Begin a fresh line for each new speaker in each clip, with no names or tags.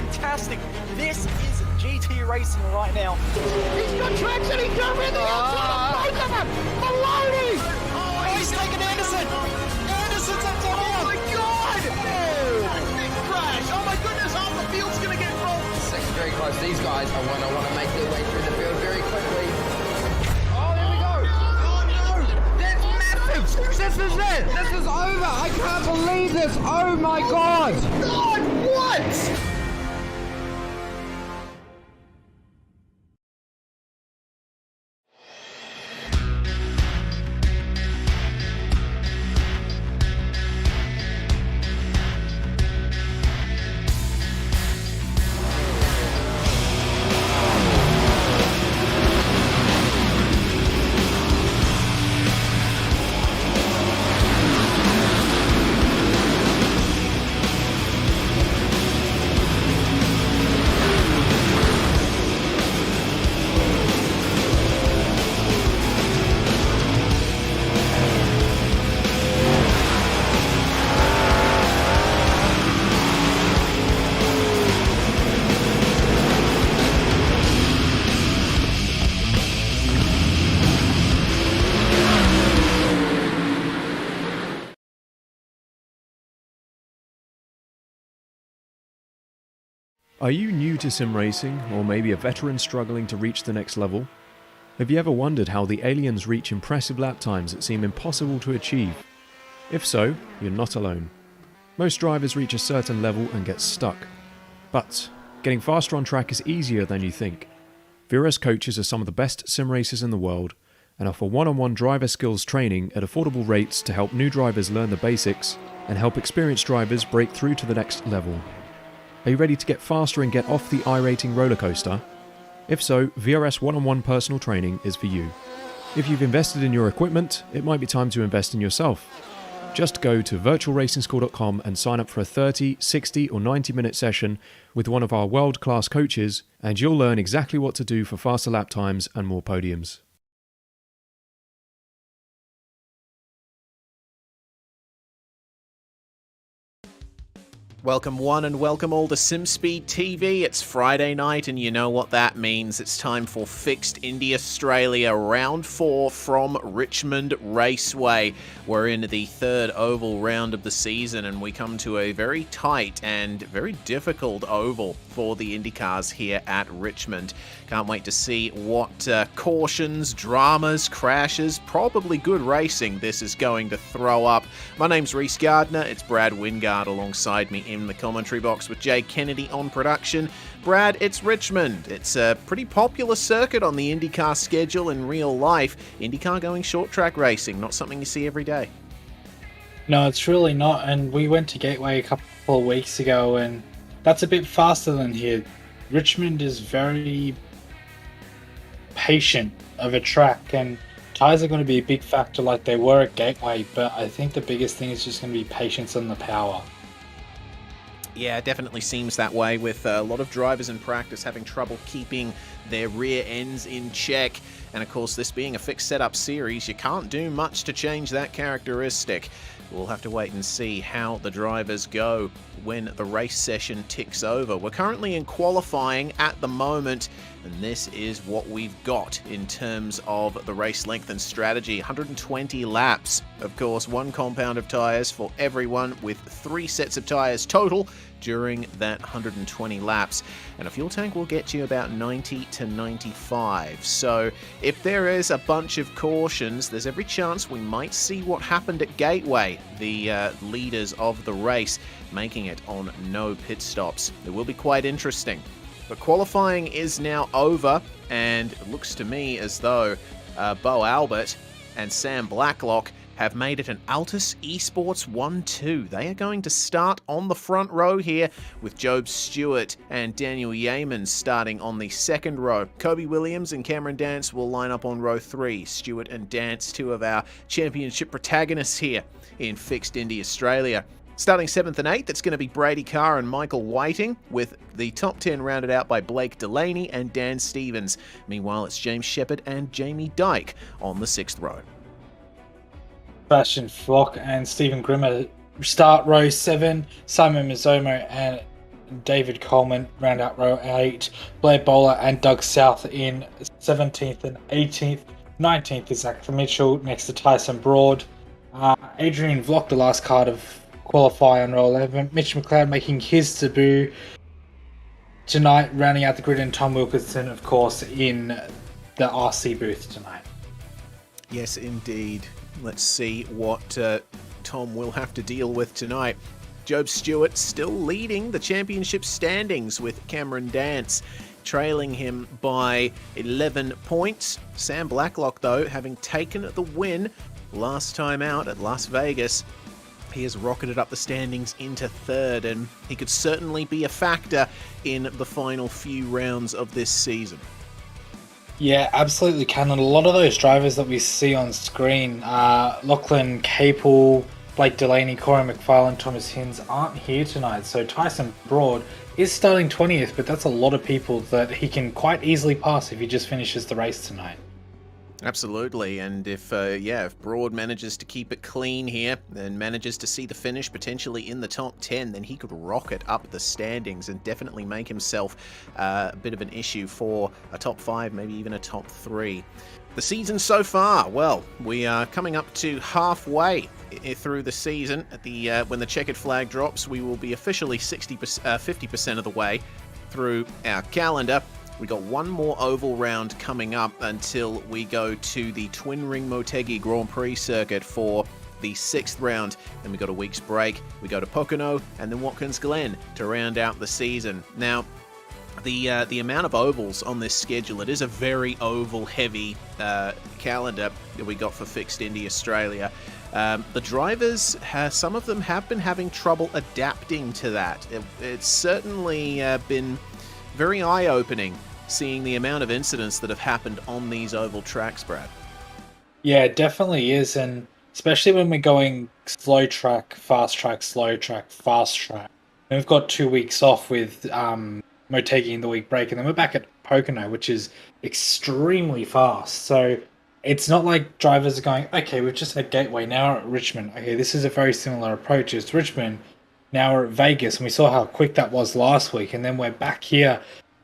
fantastic. This is GT racing right now.
He's got traction, he's got rid of the outside of both of them! Maloney!
Oh, he's taken Anderson! Anderson's up top!
Oh my god! Oh. Big crash! Oh my goodness, half the field's gonna get rolled!
Second very close. These guys are want to make their way through the field very quickly. Oh, here we go! Oh no! That's massive! This is it! This is over! I can't believe this! Oh my god!
God, what?
Are you new to sim racing, or maybe a veteran struggling to reach the next level? Have you ever wondered how the aliens reach impressive lap times that seem impossible to achieve? If so, you're not alone. Most drivers reach a certain level and get stuck. But getting faster on track is easier than you think. VRS coaches are some of the best sim racers in the world and offer one-on-one driver skills training at affordable rates to help new drivers learn the basics and help experienced drivers break through to the next level. Are you ready to get faster and get off the iRacing roller coaster? If so, VRS one-on-one personal training is for you. If you've invested in your equipment, it might be time to invest in yourself. Just go to virtualracingschool.com and sign up for a 30, 60 or 90-minute session with one of our world-class coaches, and you'll learn exactly what to do for faster lap times and more podiums.
Welcome one and welcome all to SimSpeed TV. It's Friday night and you know what that means. It's time for Fixed Indy Australia Round 4 from Richmond Raceway. We're in the third oval round of the season and we come to a very tight and very difficult oval for the Indy Cars here at Richmond. Can't wait to see what cautions, dramas, crashes, probably good racing this is going to throw up. My name's Reese Gardner. It's Brad Wingard alongside me in the commentary box with Jay Kennedy on production. Brad, it's Richmond. It's a pretty popular circuit on the IndyCar schedule in real life. IndyCar going short track racing, not something you see every day.
No, it's really not. And we went to Gateway a couple of weeks ago and that's a bit faster than here. Richmond is very patient of a track and tyres are going to be a big factor like they were at Gateway, but I think the biggest thing is just going to be patience and the power.
Yeah, it definitely seems that way with a lot of drivers in practice having trouble keeping their rear ends in check. And of course, this being a fixed setup series, you can't do much to change that characteristic. We'll have to wait and see how the drivers go when the race session ticks over. We're currently in qualifying at the moment, and this is what we've got in terms of the race length and strategy. 120 laps, of course, one compound of tyres for everyone with 3 sets of tyres total during that 120 laps, and a fuel tank will get you about 90 to 95. So if there is a bunch of cautions, there's every chance we might see what happened at Gateway, the leaders of the race making it on no pit stops. It will be quite interesting. But qualifying is now over, and it looks to me as though Bo Albert and Sam Blacklock have made it an Altus Esports 1-2. They are going to start on the front row here with Job Stewart and Daniel Yeaman starting on the second row. Kobe Williams and Cameron Dance will line up on row 3. Stewart and Dance, 2 of our championship protagonists here in Fixed Indy Australia. Starting 7th and 8th, it's going to be Brady Carr and Michael Whiting, with the top 10 rounded out by Blake Delaney and Dan Stevens. Meanwhile, it's James Shepard and Jamie Dyke on the 6th row.
Sebastian Flock and Stephen Grimmer start row 7. Simon Mizomo and David Coleman round out row 8, Blair Bowler and Doug South in 17th and 18th. 19th is Zach Mitchell next to Tyson Broad. Adrian Vlock, the last card of qualify on row 11. Mitch McLeod making his debut tonight, rounding out the grid, and Tom Wilkinson, of course, in the RC booth tonight.
Yes, indeed. Let's see what Tom will have to deal with tonight. Job Stewart still leading the championship standings with Cameron Dance trailing him by 11 points. Sam Blacklock, though, having taken the win last time out at Las Vegas, he has rocketed up the standings into third, and he could certainly be a factor in the final few rounds of this season.
Yeah, absolutely can. And a lot of those drivers that we see on screen, Lachlan Capel, Blake Delaney, Corey McFarlane, Thomas Hinds, aren't here tonight. So Tyson Broad is starting 20th, but that's a lot of people that he can quite easily pass if he just finishes the race tonight.
Absolutely, and if Broad manages to keep it clean here and manages to see the finish potentially in the top 10, then he could rocket up the standings and definitely make himself a bit of an issue for a top 5, maybe even a top 3. The season so far, well, we are coming up to halfway through the season. At the when the checkered flag drops, we will be officially 50% of the way through our calendar. We got one more oval round coming up until we go to the Twin Ring Motegi Grand Prix circuit for the 6th round. Then we got a week's break. We go to Pocono and then Watkins Glen to round out the season. Now, the amount of ovals on this schedule, it is a very oval heavy calendar that we got for Fixed Indy Australia. The drivers, some of them have been having trouble adapting to that. It's certainly been very eye-opening seeing the amount of incidents that have happened on these oval tracks, Brad.
Yeah, it definitely is, and especially when we're going slow track, fast track, slow track, fast track. And we've got 2 weeks off with Motegi in the week break, and then we're back at Pocono, which is extremely fast. So it's not like drivers are going, okay, we've just had Gateway, now we're at Richmond. Okay, this is a very similar approach. It's Richmond, now we're at Vegas, and we saw how quick that was last week, and then we're back here,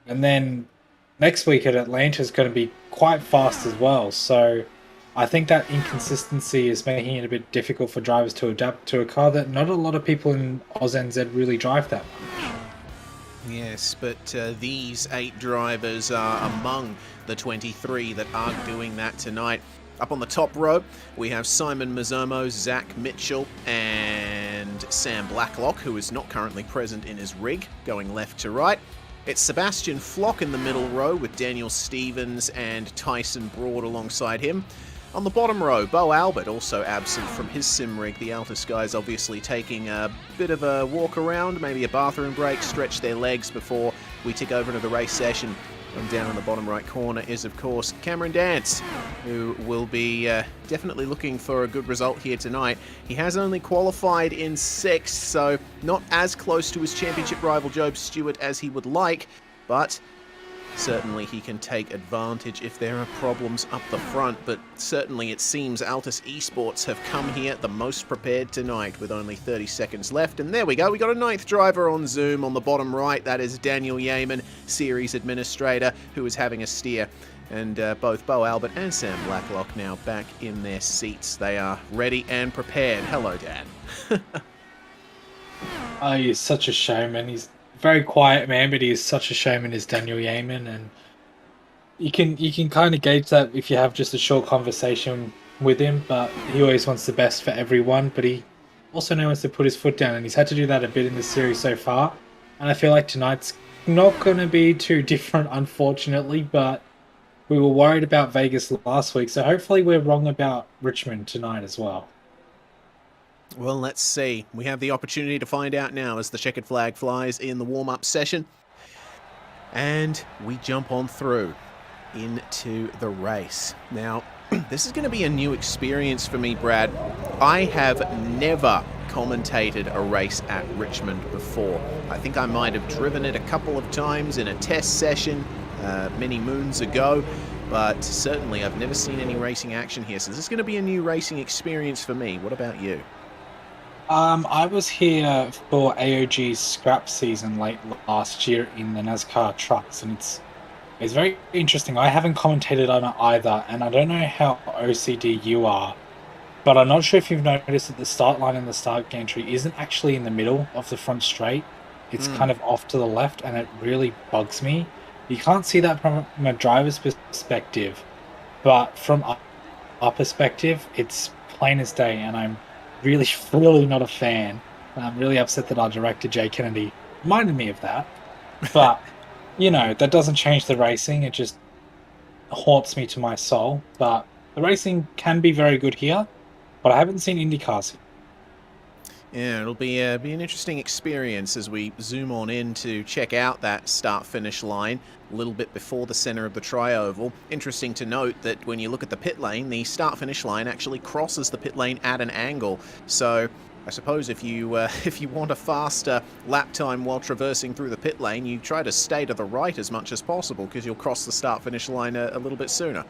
and then next week at Atlanta is going to be quite fast as well. So I think that inconsistency is making it a bit difficult for drivers to adapt to a car that not a lot of people in AusNZ really drive that much.
Yes, but these 8 drivers are among the 23 that are doing that tonight. Up on the top row, we have Simon Mazzomo, Zach Mitchell, and Sam Blacklock, who is not currently present in his rig, going left to right. It's Sebastian Flock in the middle row with Daniel Stevens and Tyson Broad alongside him. On the bottom row, Bo Albert, also absent from his sim rig. The Altus guys obviously taking a bit of a walk around, maybe a bathroom break, stretch their legs before we tick over into the race session. And down in the bottom right corner is, of course, Cameron Dance, who will be definitely looking for a good result here tonight. He has only qualified in 6th, so not as close to his championship rival Job Stewart as he would like, but certainly he can take advantage if there are problems up the front. But certainly it seems Altus Esports have come here the most prepared tonight with only 30 seconds left. And there we go, we got a 9th driver on Zoom on the bottom right. That is Daniel Yeaman, series administrator, who is having a steer. And both Bo Albert and Sam Blacklock now back in their seats. They are ready and prepared. Hello, Dan.
Oh, he's such a showman. He's a very quiet man, but he is such a showman, is Daniel Yeaman. And you can kind of gauge that if you have just a short conversation with him, but he always wants the best for everyone, but he also knows to put his foot down, and he's had to do that a bit in the series so far. And I feel like tonight's not going to be too different, unfortunately, but we were worried about Vegas last week, so hopefully we're wrong about Richmond tonight as well.
Well, let's see. We have the opportunity to find out now as the checkered flag flies in the warm-up session. And we jump on through into the race. Now, this is going to be a new experience for me, Brad. I have never commentated a race at Richmond before. I think I might have driven it a couple of times in a test session many moons ago, but certainly I've never seen any racing action here. So this is going to be a new racing experience for me. What about you?
I was here for AOG's scrap season late last year in the NASCAR trucks, and it's very interesting. I haven't commentated on it either, and I don't know how OCD you are, but I'm not sure if you've noticed that the start line and the start gantry isn't actually in the middle of the front straight. It's kind of off to the left, and it really bugs me. You can't see that from a driver's perspective, but from our perspective, it's plain as day, and I'm really, really not a fan. I'm really upset that our director, Jay Kennedy, reminded me of that. But, that doesn't change the racing. It just haunts me to my soul. But the racing can be very good here, but I haven't seen Indy cars here.
Yeah, it'll be an interesting experience as we zoom on in to check out that start-finish line a little bit before the center of the tri-oval. Interesting to note that when you look at the pit lane, the start-finish line actually crosses the pit lane at an angle. So I suppose if you want a faster lap time while traversing through the pit lane, you try to stay to the right as much as possible because you'll cross the start-finish line a little bit sooner.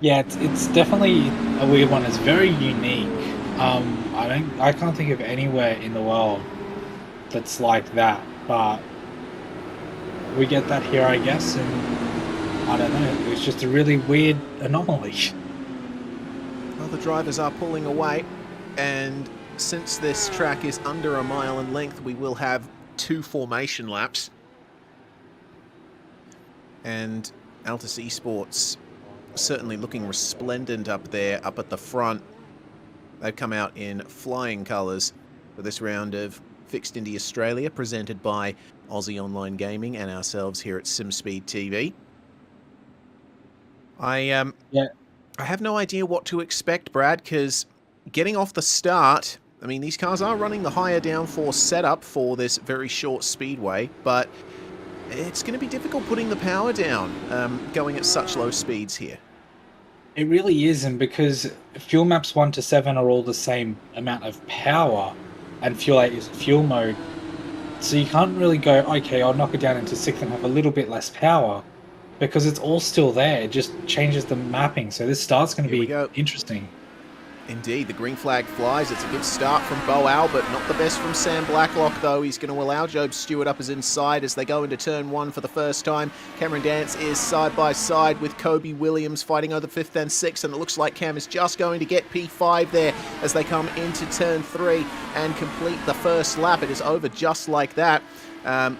Yeah, it's definitely a weird one. It's very unique. I can't think of anywhere in the world that's like that, but we get that here, I guess, and I don't know. It's just a really weird anomaly.
Well, the drivers are pulling away, and since this track is under a mile in length, we will have 2 formation laps. And Altus Esports certainly looking resplendent up there, up at the front. They've come out in flying colours for this round of Fixed Indy Australia, presented by Aussie Online Gaming and ourselves here at SimSpeed TV. I have no idea what to expect, Brad, because getting off the start, I mean, these cars are running the higher downforce setup for this very short speedway, but it's going to be difficult putting the power down going at such low speeds here.
It really isn't, because fuel maps 1 to 7 are all the same amount of power, and fuel 8 is fuel mode. So you can't really go, okay, I'll knock it down into 6 and have a little bit less power, because it's all still there. It just changes the mapping. So this start's going to be interesting.
Indeed, the green flag flies. It's a good start from Bo Albert. Not the best from Sam Blacklock, though. He's going to allow Job Stewart up as inside as they go into turn 1 for the first time. Cameron Dance is side by side with Kobe Williams fighting over 5th and 6th, and it looks like Cam is just going to get P5 there as they come into turn 3 and complete the first lap. It is over just like that.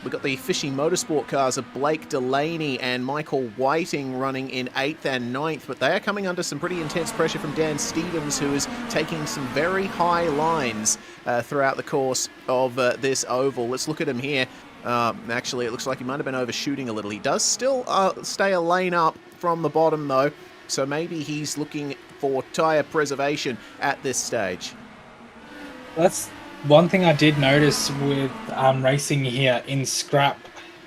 We've got the Fishy Motorsport cars of Blake Delaney and Michael Whiting running in 8th and 9th, but they are coming under some pretty intense pressure from Dan Stevens, who is taking some very high lines throughout the course of this oval. Let's look at him here. Actually, it looks like he might have been overshooting a little. He does still stay a lane up from the bottom, though, so maybe he's looking for tyre preservation at this stage.
That's one thing I did notice with racing here in scrap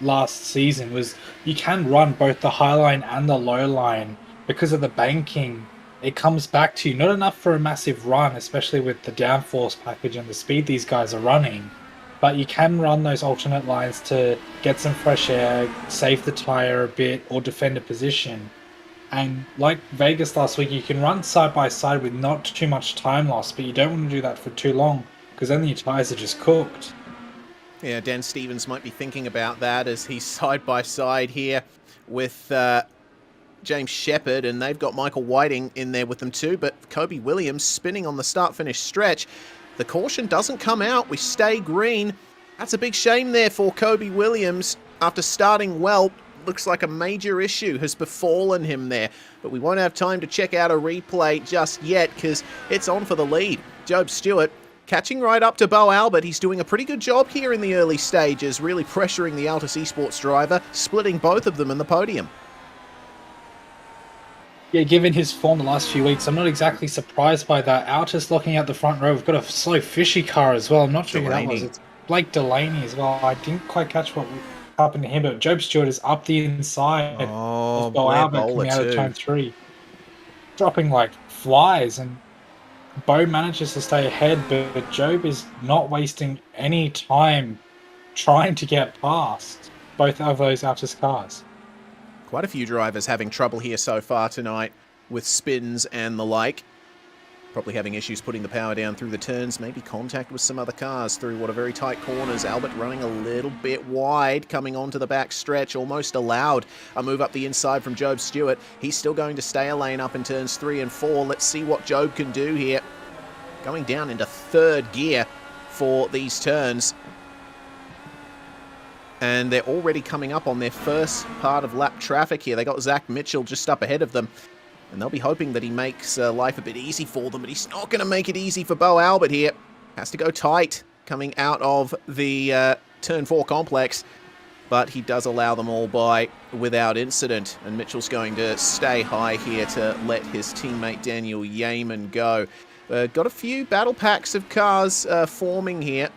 last season was you can run both the high line and the low line because of the banking. It comes back to you, not enough for a massive run, especially with the downforce package and the speed these guys are running, but you can run those alternate lines to get some fresh air, save the tyre a bit, or defend a position. And like Vegas last week, you can run side by side with not too much time loss, but you don't want to do that for too long, because then your tyres are just cooked.
Yeah, Dan Stevens might be thinking about that as he's side by side here with James Shepherd, and they've got Michael Whiting in there with them too, but Kobe Williams spinning on the start-finish stretch. The caution doesn't come out. We stay green. That's a big shame there for Kobe Williams. After starting well, looks like a major issue has befallen him there, but we won't have time to check out a replay just yet because it's on for the lead. Job Stewart catching right up to Bo Albert. He's doing a pretty good job here in the early stages, really pressuring the Altus Esports driver, splitting both of them in the podium.
Yeah, given his form the last few weeks, I'm not exactly surprised by that. Altus locking out the front row. We've got a slow fishy car as well. I'm not sure who that was. It's Blake Delaney as well. I didn't quite catch what happened to him, but Job Stewart is up the inside of Bo Albert coming out of turn 3. Dropping like flies, and Bo manages to stay ahead, but Job is not wasting any time trying to get past both of those Altus cars.
Quite a few drivers having trouble here so far tonight with spins and the like. Probably having issues putting the power down through the turns, maybe contact with some other cars through what are very tight corners. Albert running a little bit wide, coming onto the back stretch, almost allowed a move up the inside from Job Stewart. He's still going to stay a lane up in turns 3 and 4. Let's see what Job can do here. Going down into third gear for these turns. And they're already coming up on their first part of lap traffic here. They got Zach Mitchell just up ahead of them. And they'll be hoping that he makes life a bit easy for them, but he's not going to make it easy for Bo Albert here. Has to go tight coming out of the Turn 4 complex, but he does allow them all by without incident. And Mitchell's going to stay high here to let his teammate Daniel Yeaman go. Got a few battle packs of cars forming here.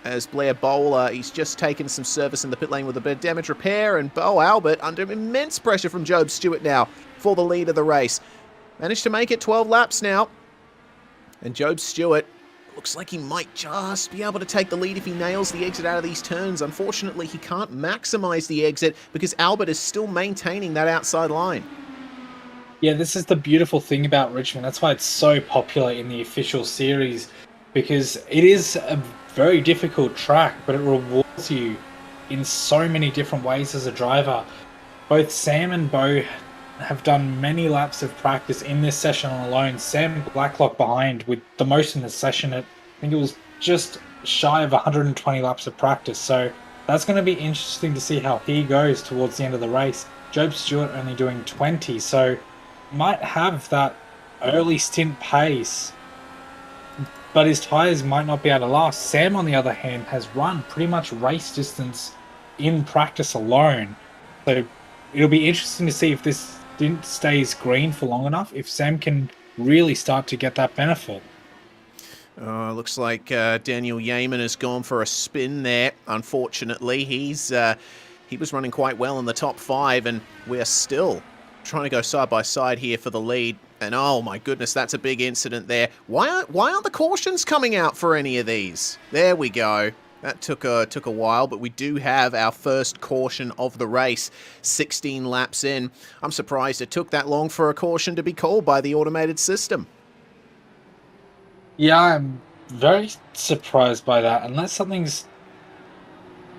As Blair Bowler, he's just taken some service in the pit lane with a bit of damage repair, and Bo Albert under immense pressure from Job Stewart now for the lead of the race. Managed to make it 12 laps now. And Job Stewart looks like he might just be able to take the lead if he nails the exit out of these turns. Unfortunately, he can't maximize the exit because Albert is still maintaining that outside line.
Yeah, this is the beautiful thing about Richmond. That's why it's so popular in the official series, because it is a very difficult track, but it rewards you in so many different ways as a driver. Both Sam and Bo have done many laps of practice in this session alone. Sam Blacklock behind with the most in the session. I think it was just shy of 120 laps of practice. So that's going to be interesting to see how he goes towards the end of the race. Job Stewart only doing 20, so might have that early stint pace, but his tyres might not be able to last. Sam, on the other hand, has run pretty much race distance in practice alone. So it'll be interesting to see if this stint stays green for long enough, if Sam can really start to get that benefit.
Looks like Daniel Yeaman has gone for a spin there. Unfortunately, he was running quite well in the top 5, and we're still trying to go side by side here for the lead. And oh my goodness, that's a big incident there. Why aren't the cautions coming out for any of these? There we go. That took a while, but we do have our first caution of the race, 16 laps in. I'm surprised it took that long for a caution to be called by the automated system.
Yeah, I'm very surprised by that, unless something's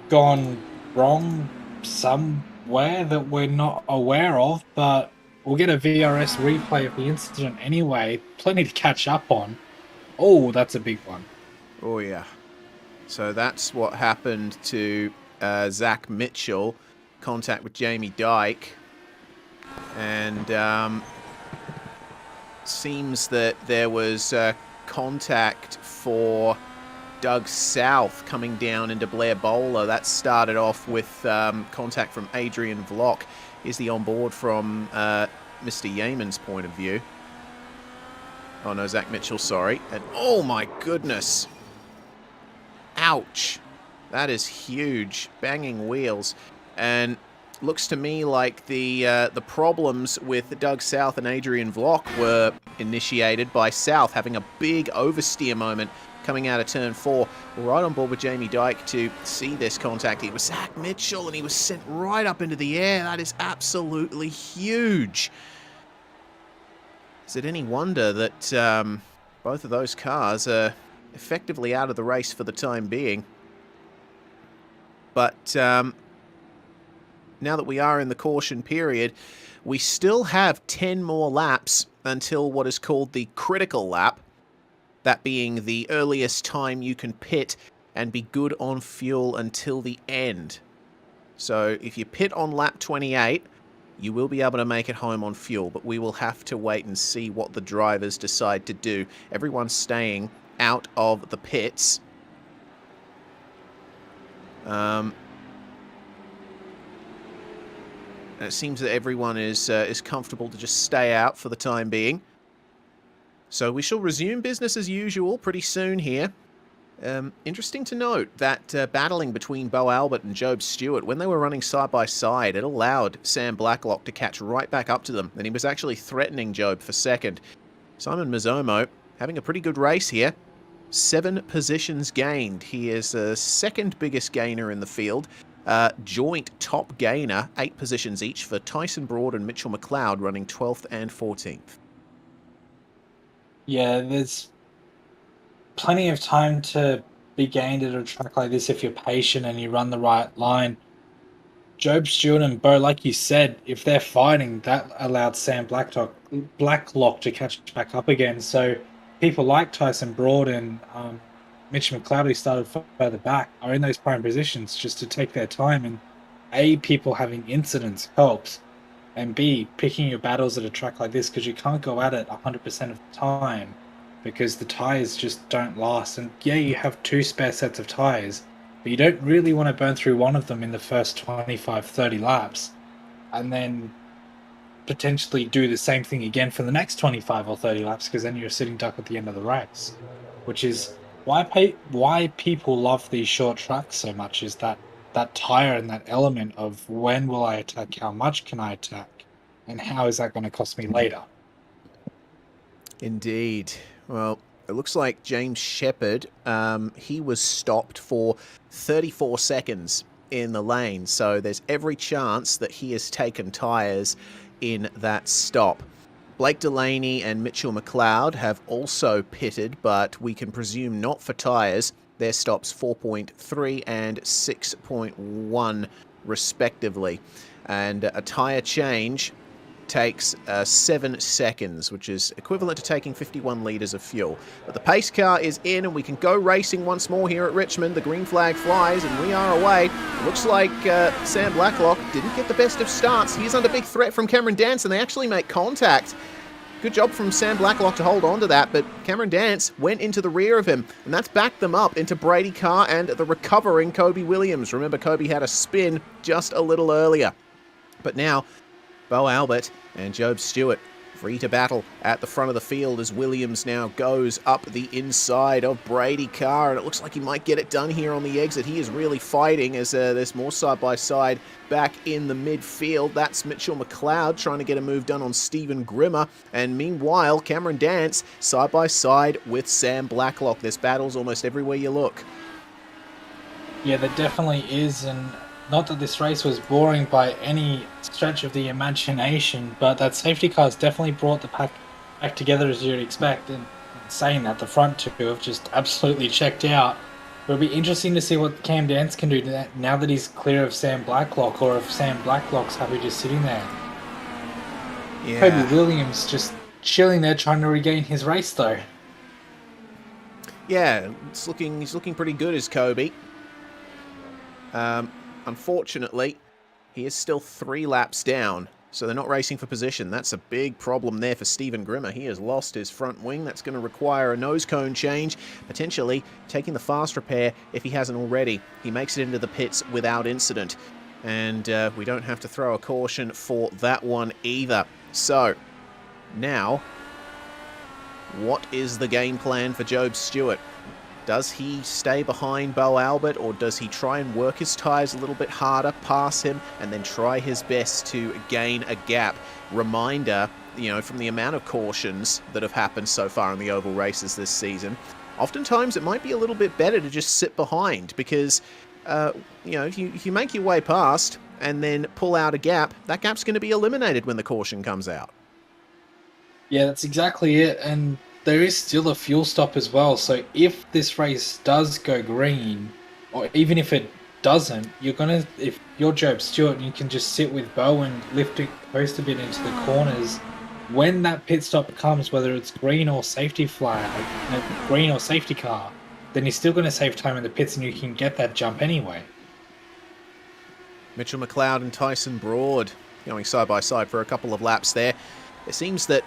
gone wrong somewhere that we're not aware of, but we'll get a VRS replay of the incident anyway. Plenty to catch up on. Oh, that's a big one.
Oh, yeah. So that's what happened to Zach Mitchell. Contact with Jamie Dyke. And seems that there was contact for Doug South coming down into Blair Bowler. That started off with contact from Adrian Vlock. Is the onboard from Mr. Yeaman's point of view. Oh no, Zach Mitchell, sorry. And oh my goodness. Ouch. That is huge. Banging wheels. And looks to me like the problems with Doug South and Adrian Vlock were initiated by South having a big oversteer moment coming out of turn 4. We're right on board with Jamie Dyke to see this contact. It was Zach Mitchell, and he was sent right up into the air. That is absolutely huge. Is it any wonder that both of those cars are effectively out of the race for the time being? But now that we are in the caution period, we still have 10 more laps until what is called the critical lap. That being the earliest time you can pit and be good on fuel until the end. So if you pit on lap 28, you will be able to make it home on fuel, but we will have to wait and see what the drivers decide to do. Everyone's staying out of the pits. And it seems that everyone is comfortable to just stay out for the time being. So we shall resume business as usual pretty soon here. Interesting to note that battling between Bo Albert and Job Stewart, when they were running side by side, it allowed Sam Blacklock to catch right back up to them, and he was actually threatening Job for second. Simon Mazzomo having a pretty good race here. 7 positions gained. He is the second biggest gainer in the field. Joint top gainer, 8 positions each for Tyson Broad and Mitchell McLeod, running 12th and 14th.
Yeah, there's plenty of time to be gained at a track like this if you're patient and you run the right line. Job Stewart and Bo, like you said, if they're fighting, that allowed Sam Blacklock to catch back up again. So people like Tyson Broad and Mitch McLeod, who started further back, are in those prime positions just to take their time. And A, people having incidents helps, and B, picking your battles at a track like this, because you can't go at it 100% of the time because the tyres just don't last. And yeah, you have 2 spare sets of tyres, but you don't really want to burn through one of them in the first 25, 30 laps and then potentially do the same thing again for the next 25 or 30 laps, because then you're sitting duck at the end of the race, which is why people love these short tracks so much, is that tire and that element of when will I attack, how much can I attack, and how is that going to cost me later.
Indeed. Well, it looks like James Shepherd, he was stopped for 34 seconds in the lane, so there's every chance that he has taken tyres in that stop. Blake Delaney and Mitchell McLeod have also pitted, but we can presume not for tyres. Their stops 4.3 and 6.1 respectively. And a tyre change takes 7 seconds, which is equivalent to taking 51 litres of fuel. But the pace car is in and we can go racing once more here at Richmond. The green flag flies and we are away. It looks like Sam Blacklock didn't get the best of starts. He's under big threat from Cameron Dance and they actually make contact. Good job from Sam Blacklock to hold on to that, but Cameron Dance went into the rear of him, and that's backed them up into Brady Carr and the recovering Kobe Williams. Remember, Kobe had a spin just a little earlier. But now, Bo Albert and Job Stewart free to battle at the front of the field as Williams now goes up the inside of Brady Carr, and it looks like he might get it done here on the exit. He is really fighting as there's more side-by-side back in the midfield. That's Mitchell McLeod trying to get a move done on Stephen Grimmer, and meanwhile Cameron Dance side-by-side with Sam Blacklock. There's battles almost everywhere you look.
Yeah, there definitely is, and not that this race was boring by any stretch of the imagination, but that safety car's definitely brought the pack back together as you'd expect. And saying that, the front two have just absolutely checked out. It'll be interesting to see what Cam Dance can do now that he's clear of Sam Blacklock, or if Sam Blacklock's happy just sitting there.
Yeah.
Kobe Williams just chilling there trying to regain his race though.
Yeah, he's looking pretty good as Kobe. Unfortunately, he is still 3 laps down, so they're not racing for position. That's a big problem there for Stephen Grimmer. He has lost his front wing. That's going to require a nose cone change, potentially taking the fast repair if he hasn't already. He makes it into the pits without incident, and we don't have to throw a caution for that one either. So, now, what is the game plan for Job Stewart? Does he stay behind Bo Albert, or does he try and work his tyres a little bit harder, pass him, and then try his best to gain a gap? Reminder, from the amount of cautions that have happened so far in the oval races this season, oftentimes it might be a little bit better to just sit behind, because, if you make your way past and then pull out a gap, that gap's going to be eliminated when the caution comes out.
Yeah, that's exactly it, and there is still a fuel stop as well, so if this race does go green, or even if it doesn't, if you're Job Stewart, you can just sit with Bo and lift it close a bit into the corners. When that pit stop comes, whether it's green or safety flag, green or safety car, then you're still going to save time in the pits and you can get that jump anyway.
Mitchell McLeod and Tyson Broad going side by side for a couple of laps there. It seems that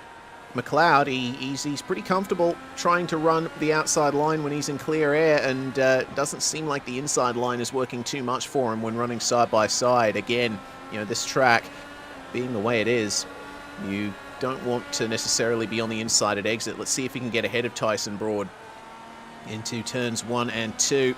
McLeod, he's pretty comfortable trying to run the outside line when he's in clear air, and doesn't seem like the inside line is working too much for him when running side by side. Again, this track being the way it is, you don't want to necessarily be on the inside at exit. Let's see if he can get ahead of Tyson Broad into turns 1 and 2.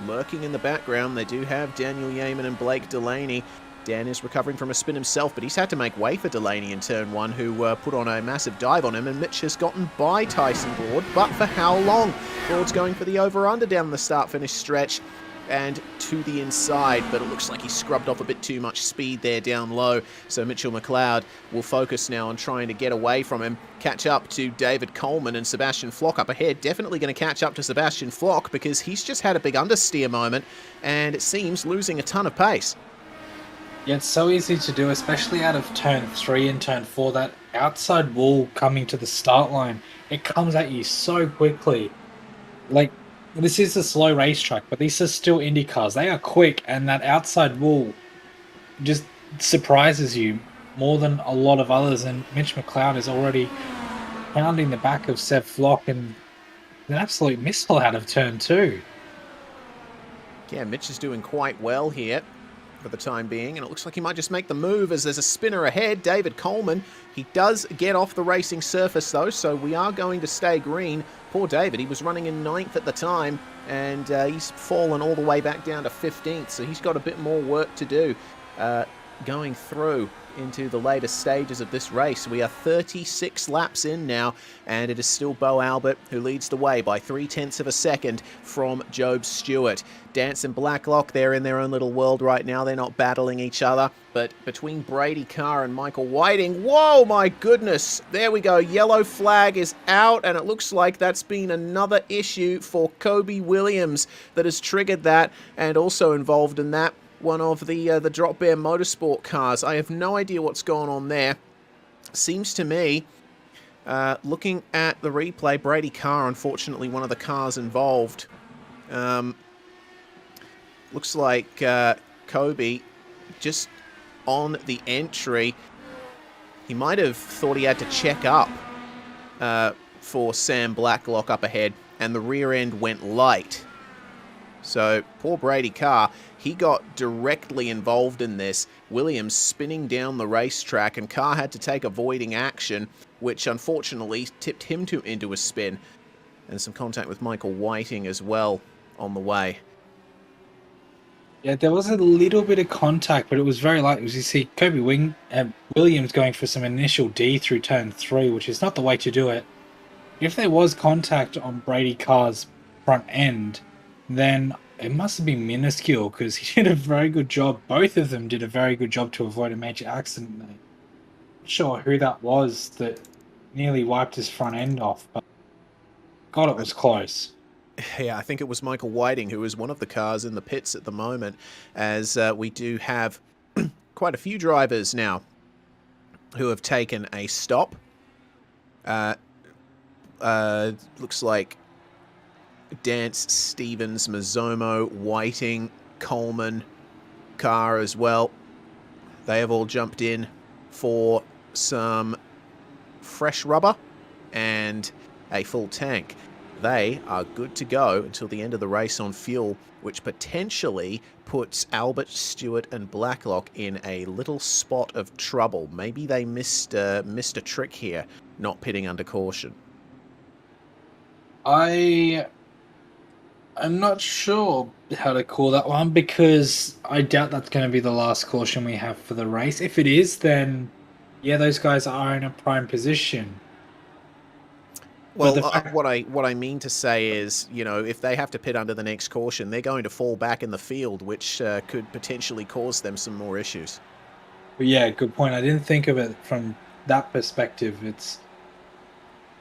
Lurking in the background, they do have Daniel Yeaman and Blake Delaney. Dan is recovering from a spin himself, but he's had to make way for Delaney in turn 1, who put on a massive dive on him, and Mitch has gotten by Tyson Broad, but for how long? Broad's going for the over-under down the start-finish stretch. and to the inside, but it looks like he scrubbed off a bit too much speed there down low. So Mitchell McLeod will focus now on trying to get away from him, catch up to David Coleman, and Sebastian Flock up ahead. Definitely going to catch up to Sebastian Flock because he's just had a big understeer moment and it seems losing a ton of pace.
Yeah, it's so easy to do, especially out of turn 3 and turn 4. That outside wall coming to the start line, it comes at you so quickly. Like, this is a slow racetrack, but these are still Indy cars. They are quick, and that outside wall just surprises you more than a lot of others. And Mitch McLeod is already pounding the back of Seb Flock, and an absolute missile out of turn 2.
Yeah, Mitch is doing quite well here for the time being, and it looks like he might just make the move as there's a spinner ahead. David Coleman, he does get off the racing surface though, so we are going to stay green. Poor David, he was running in 9th at the time, and he's fallen all the way back down to 15th, so he's got a bit more work to do going through into the later stages of this race. We are 36 laps in now, and it is still Bo Albert who leads the way by 0.3 of a second from Job Stewart. Dance and Blacklock, they're in their own little world right now. They're not battling each other, but between Brady Carr and Michael Whiting, whoa, my goodness, there we go. Yellow flag is out, and it looks like that's been another issue for Kobe Williams that has triggered that, and also involved in that one of the Drop Bear Motorsport cars. I have no idea what's going on there. Seems to me, looking at the replay, Brady Carr, unfortunately, one of the cars involved. Looks like Kobe, just on the entry, he might have thought he had to check up for Sam Blacklock up ahead, and the rear end went light. So, poor Brady Carr, he got directly involved in this. Williams spinning down the racetrack, and Carr had to take avoiding action, which unfortunately tipped him into a spin. And some contact with Michael Whiting as well on the way.
Yeah, there was a little bit of contact, but it was very light. As you see, Kobe Williams going for some initial D through turn 3, which is not the way to do it. If there was contact on Brady Carr's front end, then it must have been minuscule, because he did a very good job. Both of them did a very good job to avoid a major accident. Not sure who that was that nearly wiped his front end off, but God, it was close.
Yeah, I think it was Michael Whiting, who is one of the cars in the pits at the moment, as we do have quite a few drivers now who have taken a stop. Looks like Dance, Stevens, Mazzomo, Whiting, Coleman, Carr as well. They have all jumped in for some fresh rubber and a full tank. They are good to go until the end of the race on fuel, which potentially puts Albert, Stewart and Blacklock in a little spot of trouble. Maybe they missed a trick here, not pitting under caution.
I'm not sure how to call that one, because I doubt that's going to be the last caution we have for the race. If it is, then yeah, those guys are in a prime position.
Well, what I mean to say is, you know, if they have to pit under the next caution, they're going to fall back in the field, which could potentially cause them some more issues.
But yeah, good point. I didn't think of it from that perspective.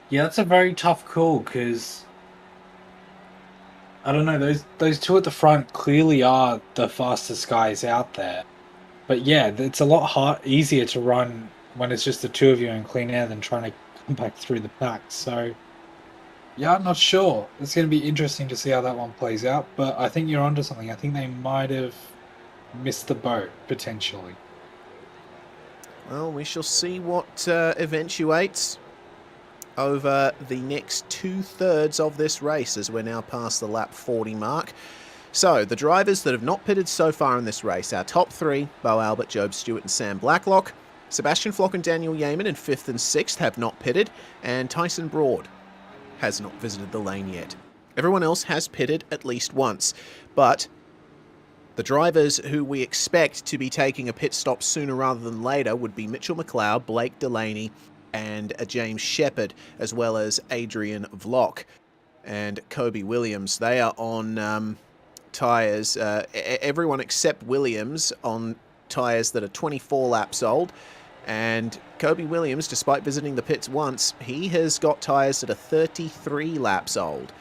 Yeah, that's a very tough call, because I don't know, those two at the front clearly are the fastest guys out there. But yeah, it's a lot easier to run when it's just the two of you in clean air than trying to come back through the pack. So yeah, I'm not sure. It's going to be interesting to see how that one plays out, but I think you're onto something. I think they might have missed the boat, potentially.
Well, we shall see what eventuates over the next 2/3 of this race, as we're now past the lap 40 mark. So, the drivers that have not pitted so far in this race, our top 3, Bo Albert, Job Stewart and Sam Blacklock. Sebastian Flock and Daniel Yeaman in 5th and 6th have not pitted, and Tyson Broad has not visited the lane yet. Everyone else has pitted at least once, but the drivers who we expect to be taking a pit stop sooner rather than later would be Mitchell McLeod, Blake Delaney, and James Shepherd, as well as Adrian Vlock and Kobe Williams. They are on tyres. Everyone except Williams on tyres that are 24 laps old. And Kobe Williams, despite visiting the pits once, he has got tyres that are 33 laps old.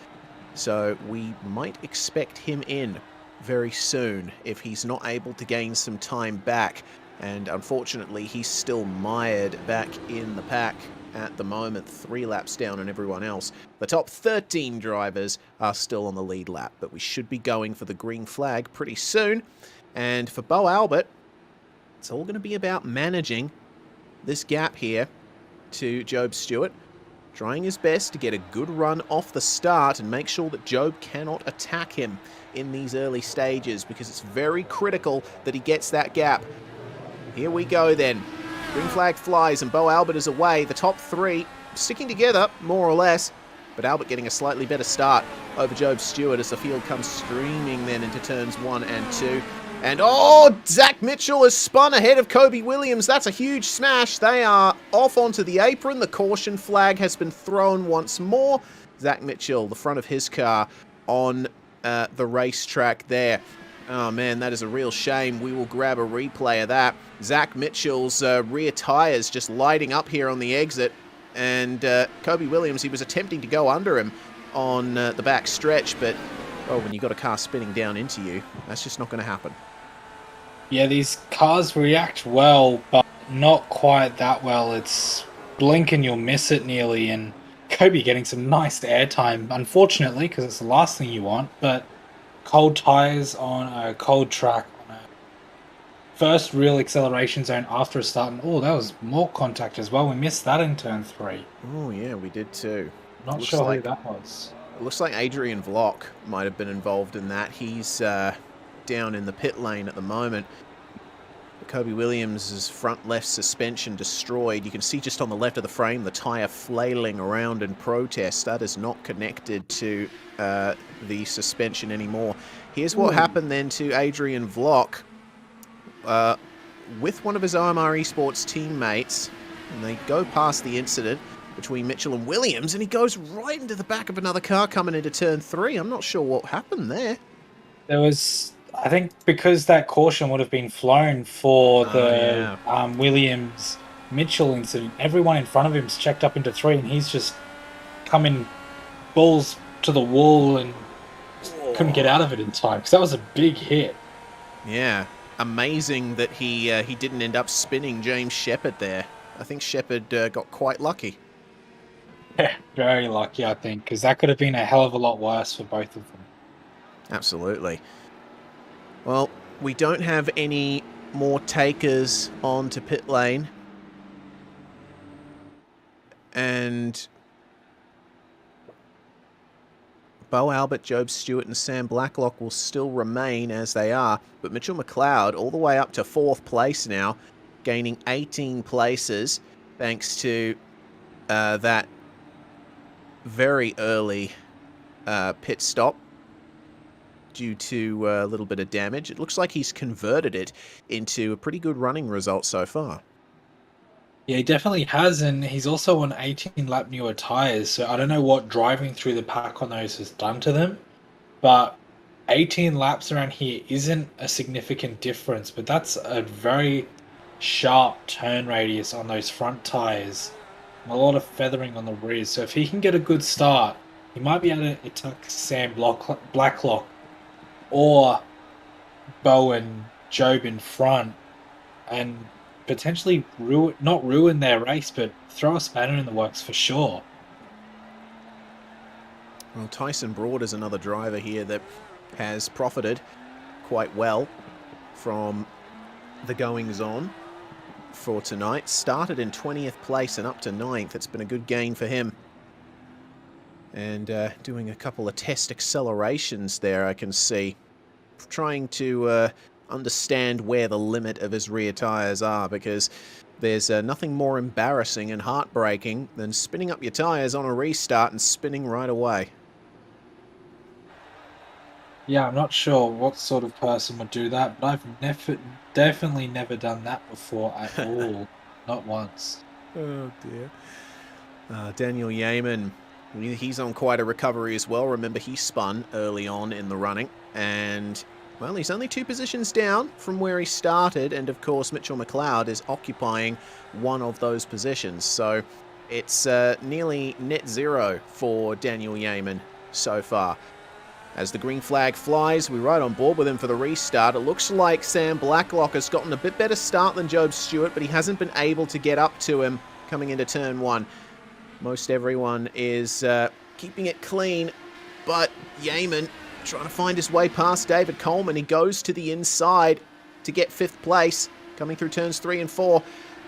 So we might expect him in very soon if he's not able to gain some time back. And unfortunately, he's still mired back in the pack at the moment, 3 laps down on everyone else. The top 13 drivers are still on the lead lap, but we should be going for the green flag pretty soon. And for Bo Albert, it's all going to be about managing this gap here to Job Stewart, trying his best to get a good run off the start and make sure that Job cannot attack him in these early stages, because it's very critical that he gets that gap. Here we go then. Green flag flies and Bo Albert is away. The top 3 sticking together, more or less, but Albert getting a slightly better start over Job Stewart as the field comes streaming then into turns 1 and 2. And oh, Zach Mitchell has spun ahead of Kobe Williams. That's a huge smash. They are off onto the apron. The caution flag has been thrown once more. Zach Mitchell, the front of his car, on the racetrack there. Oh man, that is a real shame. We will grab a replay of that. Zach Mitchell's rear tyres just lighting up here on the exit. And Kobe Williams, he was attempting to go under him on the back stretch, but oh, when you've got a car spinning down into you, that's just not going to happen.
Yeah, these cars react well, but not quite that well. It's blink and you'll miss it nearly, and Kobe getting some nice airtime, unfortunately, because it's the last thing you want, but cold tyres on a cold track, on a first real acceleration zone after a start, and oh, that was more contact as well. We missed that in turn 3.
Oh yeah, we did too.
Not sure who that was.
It looks like Adrian Vlock might have been involved in that. He's down in the pit lane at the moment. Kobe Williams' front left suspension destroyed. You can see just on the left of the frame the tyre flailing around in protest. That is not connected to the suspension anymore. Here's what happened then to Adrian Vlock with one of his OMR Esports teammates. And they go past the incident between Mitchell and Williams, and he goes right into the back of another car coming into turn 3. I'm not sure what happened there.
There was, I think, because that caution would have been flown for the Williams Mitchell incident, everyone in front of him's checked up into 3, and he's just coming balls to the wall and couldn't get out of it in time, because that was a big hit.
Yeah, amazing that he didn't end up spinning James Shepherd there. I think Shepherd got quite lucky.
Yeah, very lucky, I think, because that could have been a hell of a lot worse for both of them.
Absolutely. Well, we don't have any more takers onto pit lane. And Bo Albert, Job Stewart and Sam Blacklock will still remain as they are. But Mitchell McLeod all the way up to 4th place now, gaining 18 places thanks to that very early pit stop due to a little bit of damage. It looks like he's converted it into a pretty good running result so far.
Yeah, he definitely has, and he's also on 18-lap newer tyres, so I don't know what driving through the pack on those has done to them, but 18 laps around here isn't a significant difference, but that's a very sharp turn radius on those front tyres. A lot of feathering on the rear, so if he can get a good start, he might be able to attack Sam Blacklock or Bo and Job in front and potentially not ruin their race, but throw a spanner in the works for sure.
Well, Tyson Broad is another driver here that has profited quite well from the goings-on for tonight. Started in 20th place and up to 9th. It's been a good gain for him. And doing a couple of test accelerations there, I can see. Trying to understand where the limit of his rear tyres are, because there's nothing more embarrassing and heartbreaking than spinning up your tyres on a restart and spinning right away.
Yeah, I'm not sure what sort of person would do that, but I've definitely never done that before at all. Not once.
Oh dear. Daniel Yeaman He's on quite a recovery as well. Remember, he spun early on in the running, and well, he's only 2 positions down from where he started, and of course Mitchell McLeod is occupying one of those positions, so it's nearly net zero for Daniel Yeaman so far. As the green flag flies, we're right on board with him for the restart. It looks like Sam Blacklock has gotten a bit better start than Job Stewart, but he hasn't been able to get up to him coming into turn 1. Most everyone is keeping it clean, but Yeaman trying to find his way past David Coleman. He goes to the inside to get 5th place, coming through turns 3 and 4.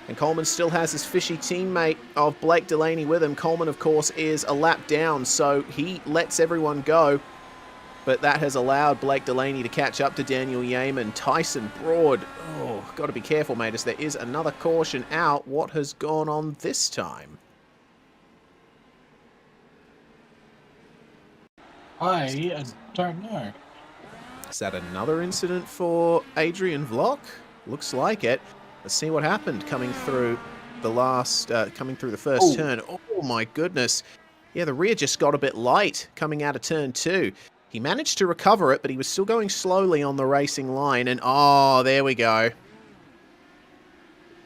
And Coleman still has his fishy teammate of Blake Delaney with him. Coleman, of course, is a lap down, so he lets everyone go. But that has allowed Blake Delaney to catch up to Daniel Yeaman. Tyson Broad, oh, got to be careful, mate, as there is another caution out. What has gone on this time?
I don't know.
Is that another incident for Adrian Vlock? Looks like it. Let's see what happened coming through the first turn. Oh my goodness. Yeah, the rear just got a bit light coming out of turn 2. He managed to recover it, but he was still going slowly on the racing line, and oh, there we go.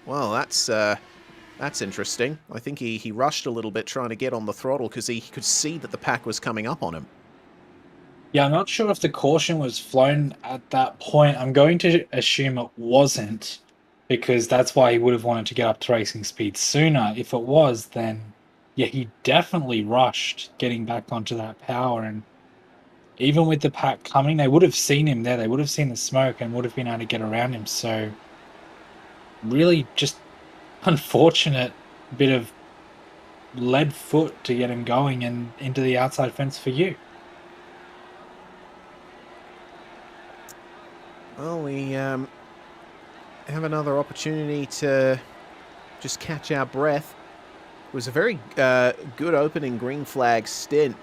Well, that's interesting. I think he rushed a little bit trying to get on the throttle because he could see that the pack was coming up on him.
Yeah, I'm not sure if the caution was flown at that point. I'm going to assume it wasn't, because that's why he would have wanted to get up to racing speed sooner. If it was, then yeah, he definitely rushed getting back onto that power, and even with the pack coming, they would have seen him there. They would have seen the smoke and would have been able to get around him. So really just unfortunate bit of lead foot to get him going and into the outside fence for you.
Well, we have another opportunity to just catch our breath. It was a very good opening green flag stint,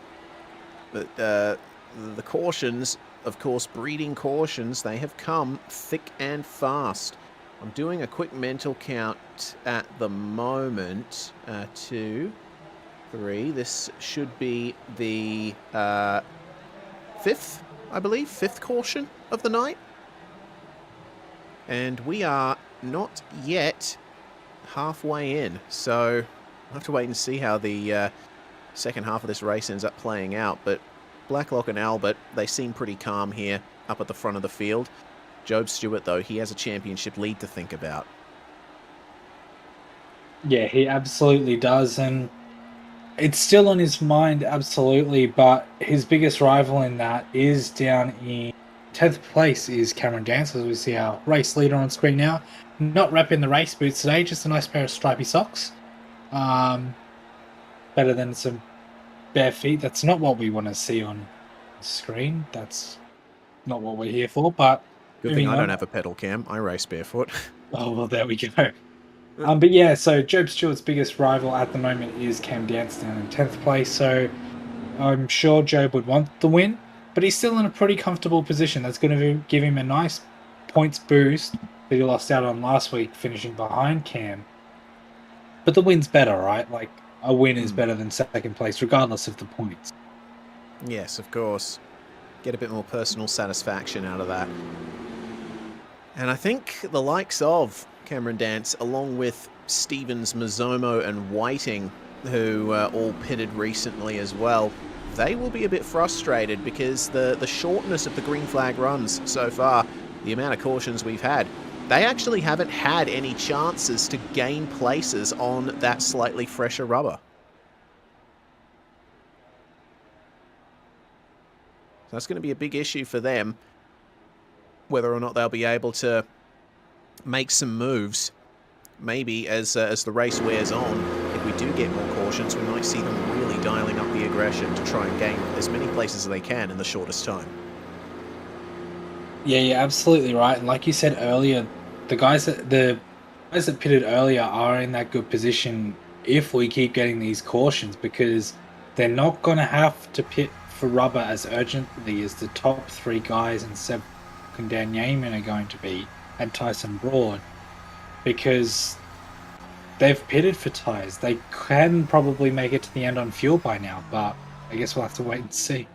but the cautions, of course, breeding cautions, they have come thick and fast. I'm doing a quick mental count at the moment. 2, 3. This should be the 5th, I believe, 5th caution of the night. And we are not yet halfway in, so I'll have to wait and see how the second half of this race ends up playing out. But Blacklock and Albert, they seem pretty calm here up at the front of the field. Job Stewart, though, he has a championship lead to think about.
Yeah, he absolutely does, and it's still on his mind, absolutely, but his biggest rival in that is down in 10th place is Cameron Dance, as we see our race leader on screen now. Not repping the race boots today, just a nice pair of stripy socks. Better than some bare feet. That's not what we want to see on screen. That's not what we're here for, but
good thing I don't have a pedal cam. I race barefoot.
Oh, well, there we go. But yeah, so Job Stewart's biggest rival at the moment is Cam Dance down in 10th place, so I'm sure Job would want the win, but he's still in a pretty comfortable position. That's going to give him a nice points boost that he lost out on last week, finishing behind Cam. But the win's better, right? Like, a win is better than second place, regardless of the points.
Yes, of course. Get a bit more personal satisfaction out of that. And I think the likes of Cameron Dance, along with Stevens, Mazzomo and Whiting, who all pitted recently as well, they will be a bit frustrated because the shortness of the green flag runs so far, the amount of cautions we've had, they actually haven't had any chances to gain places on that slightly fresher rubber. So that's going to be a big issue for them, whether or not they'll be able to make some moves. Maybe as the race wears on, if we do get more cautions, we might see them really dialing up the aggression to try and gain as many places as they can in the shortest time.
Yeah, you're absolutely right. And like you said earlier, the guys that pitted earlier are in that good position if we keep getting these cautions, because they're not going to have to pit for rubber as urgently as the top 3 guys and Seb and Dan Yeaman are going to be, and Tyson Broad, because they've pitted for tyres. They can probably make it to the end on fuel by now, but I guess we'll have to wait and see.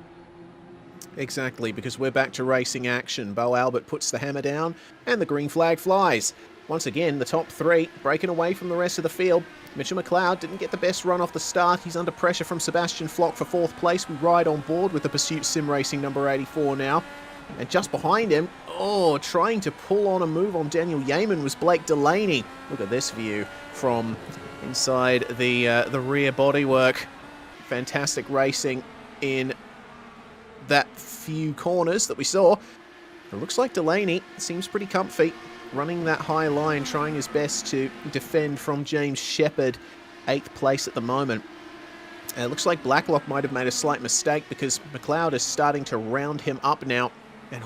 Exactly, because we're back to racing action. Bo Albert puts the hammer down, and the green flag flies. Once again, the top three breaking away from the rest of the field. Mitchell McLeod didn't get the best run off the start. He's under pressure from Sebastian Flock for 4th place. We ride on board with the Pursuit Sim Racing number 84 now. And just behind him, trying to pull on a move on Daniel Yeaman was Blake Delaney. Look at this view from inside the rear bodywork. Fantastic racing in that few corners that we saw. It looks like Delaney seems pretty comfy, running that high line, trying his best to defend from James Shepherd, 8th place at the moment. It looks like Blacklock might have made a slight mistake because McLeod is starting to round him up now. And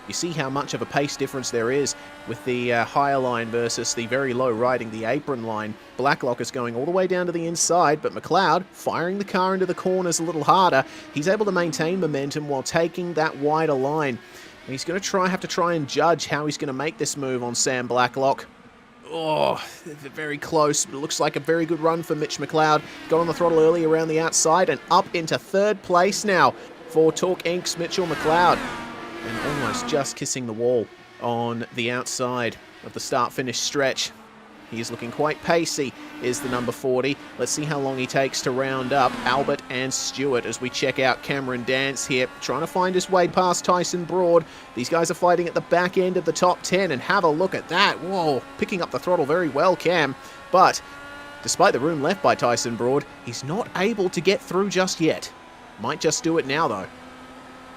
you see how much of a pace difference there is with the higher line versus the very low riding the apron line. Blacklock is going all the way down to the inside, but McLeod firing the car into the corners a little harder. He's able to maintain momentum while taking that wider line. And he's going to have to try and judge how he's going to make this move on Sam Blacklock. Very close, but it looks like a very good run for Mitch McLeod. Got on the throttle early around the outside and up into 3rd place now for Talk Inc.'s Mitchell McLeod. And almost just kissing the wall on the outside of the start-finish stretch. He is looking quite pacey, is the number 40. Let's see how long he takes to round up Albert and Stewart as we check out Cameron Dance here, trying to find his way past Tyson Broad. These guys are fighting at the back end of the top 10, and have a look at that. Whoa, picking up the throttle very well, Cam. But despite the room left by Tyson Broad, he's not able to get through just yet. Might just do it now, though.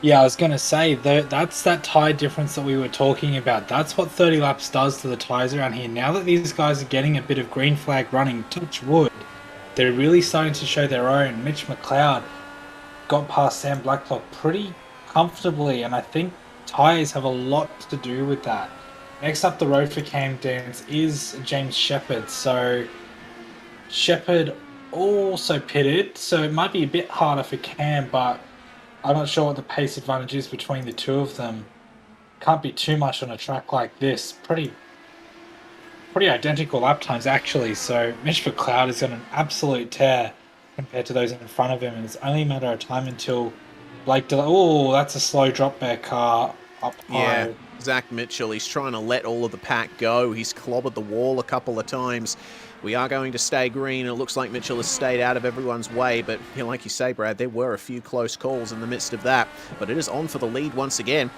Yeah, I was going to say, that's that tyre difference that we were talking about. That's what 30 laps does to the tyres around here. Now that these guys are getting a bit of green flag running, touch wood, they're really starting to show their own. Mitch McLeod got past Sam Blacklock pretty comfortably, and I think tyres have a lot to do with that. Next up the road for Cam Dance is James Shepherd. So Shepherd also pitted, so it might be a bit harder for Cam, but I'm not sure what the pace advantage is between the two of them. Can't be too much on a track like this. Pretty identical lap times, actually. So Mitch McLeod is on an absolute tear compared to those in front of him, and it's only a matter of time until Blake that's a slow drop there car up high.
Yeah, Zach Mitchell, he's trying to let all of the pack go. He's clobbered the wall a couple of times. We are going to stay green. It looks like Mitchell has stayed out of everyone's way, but like you say, Brad, there were a few close calls in the midst of that. But it is on for the lead once again.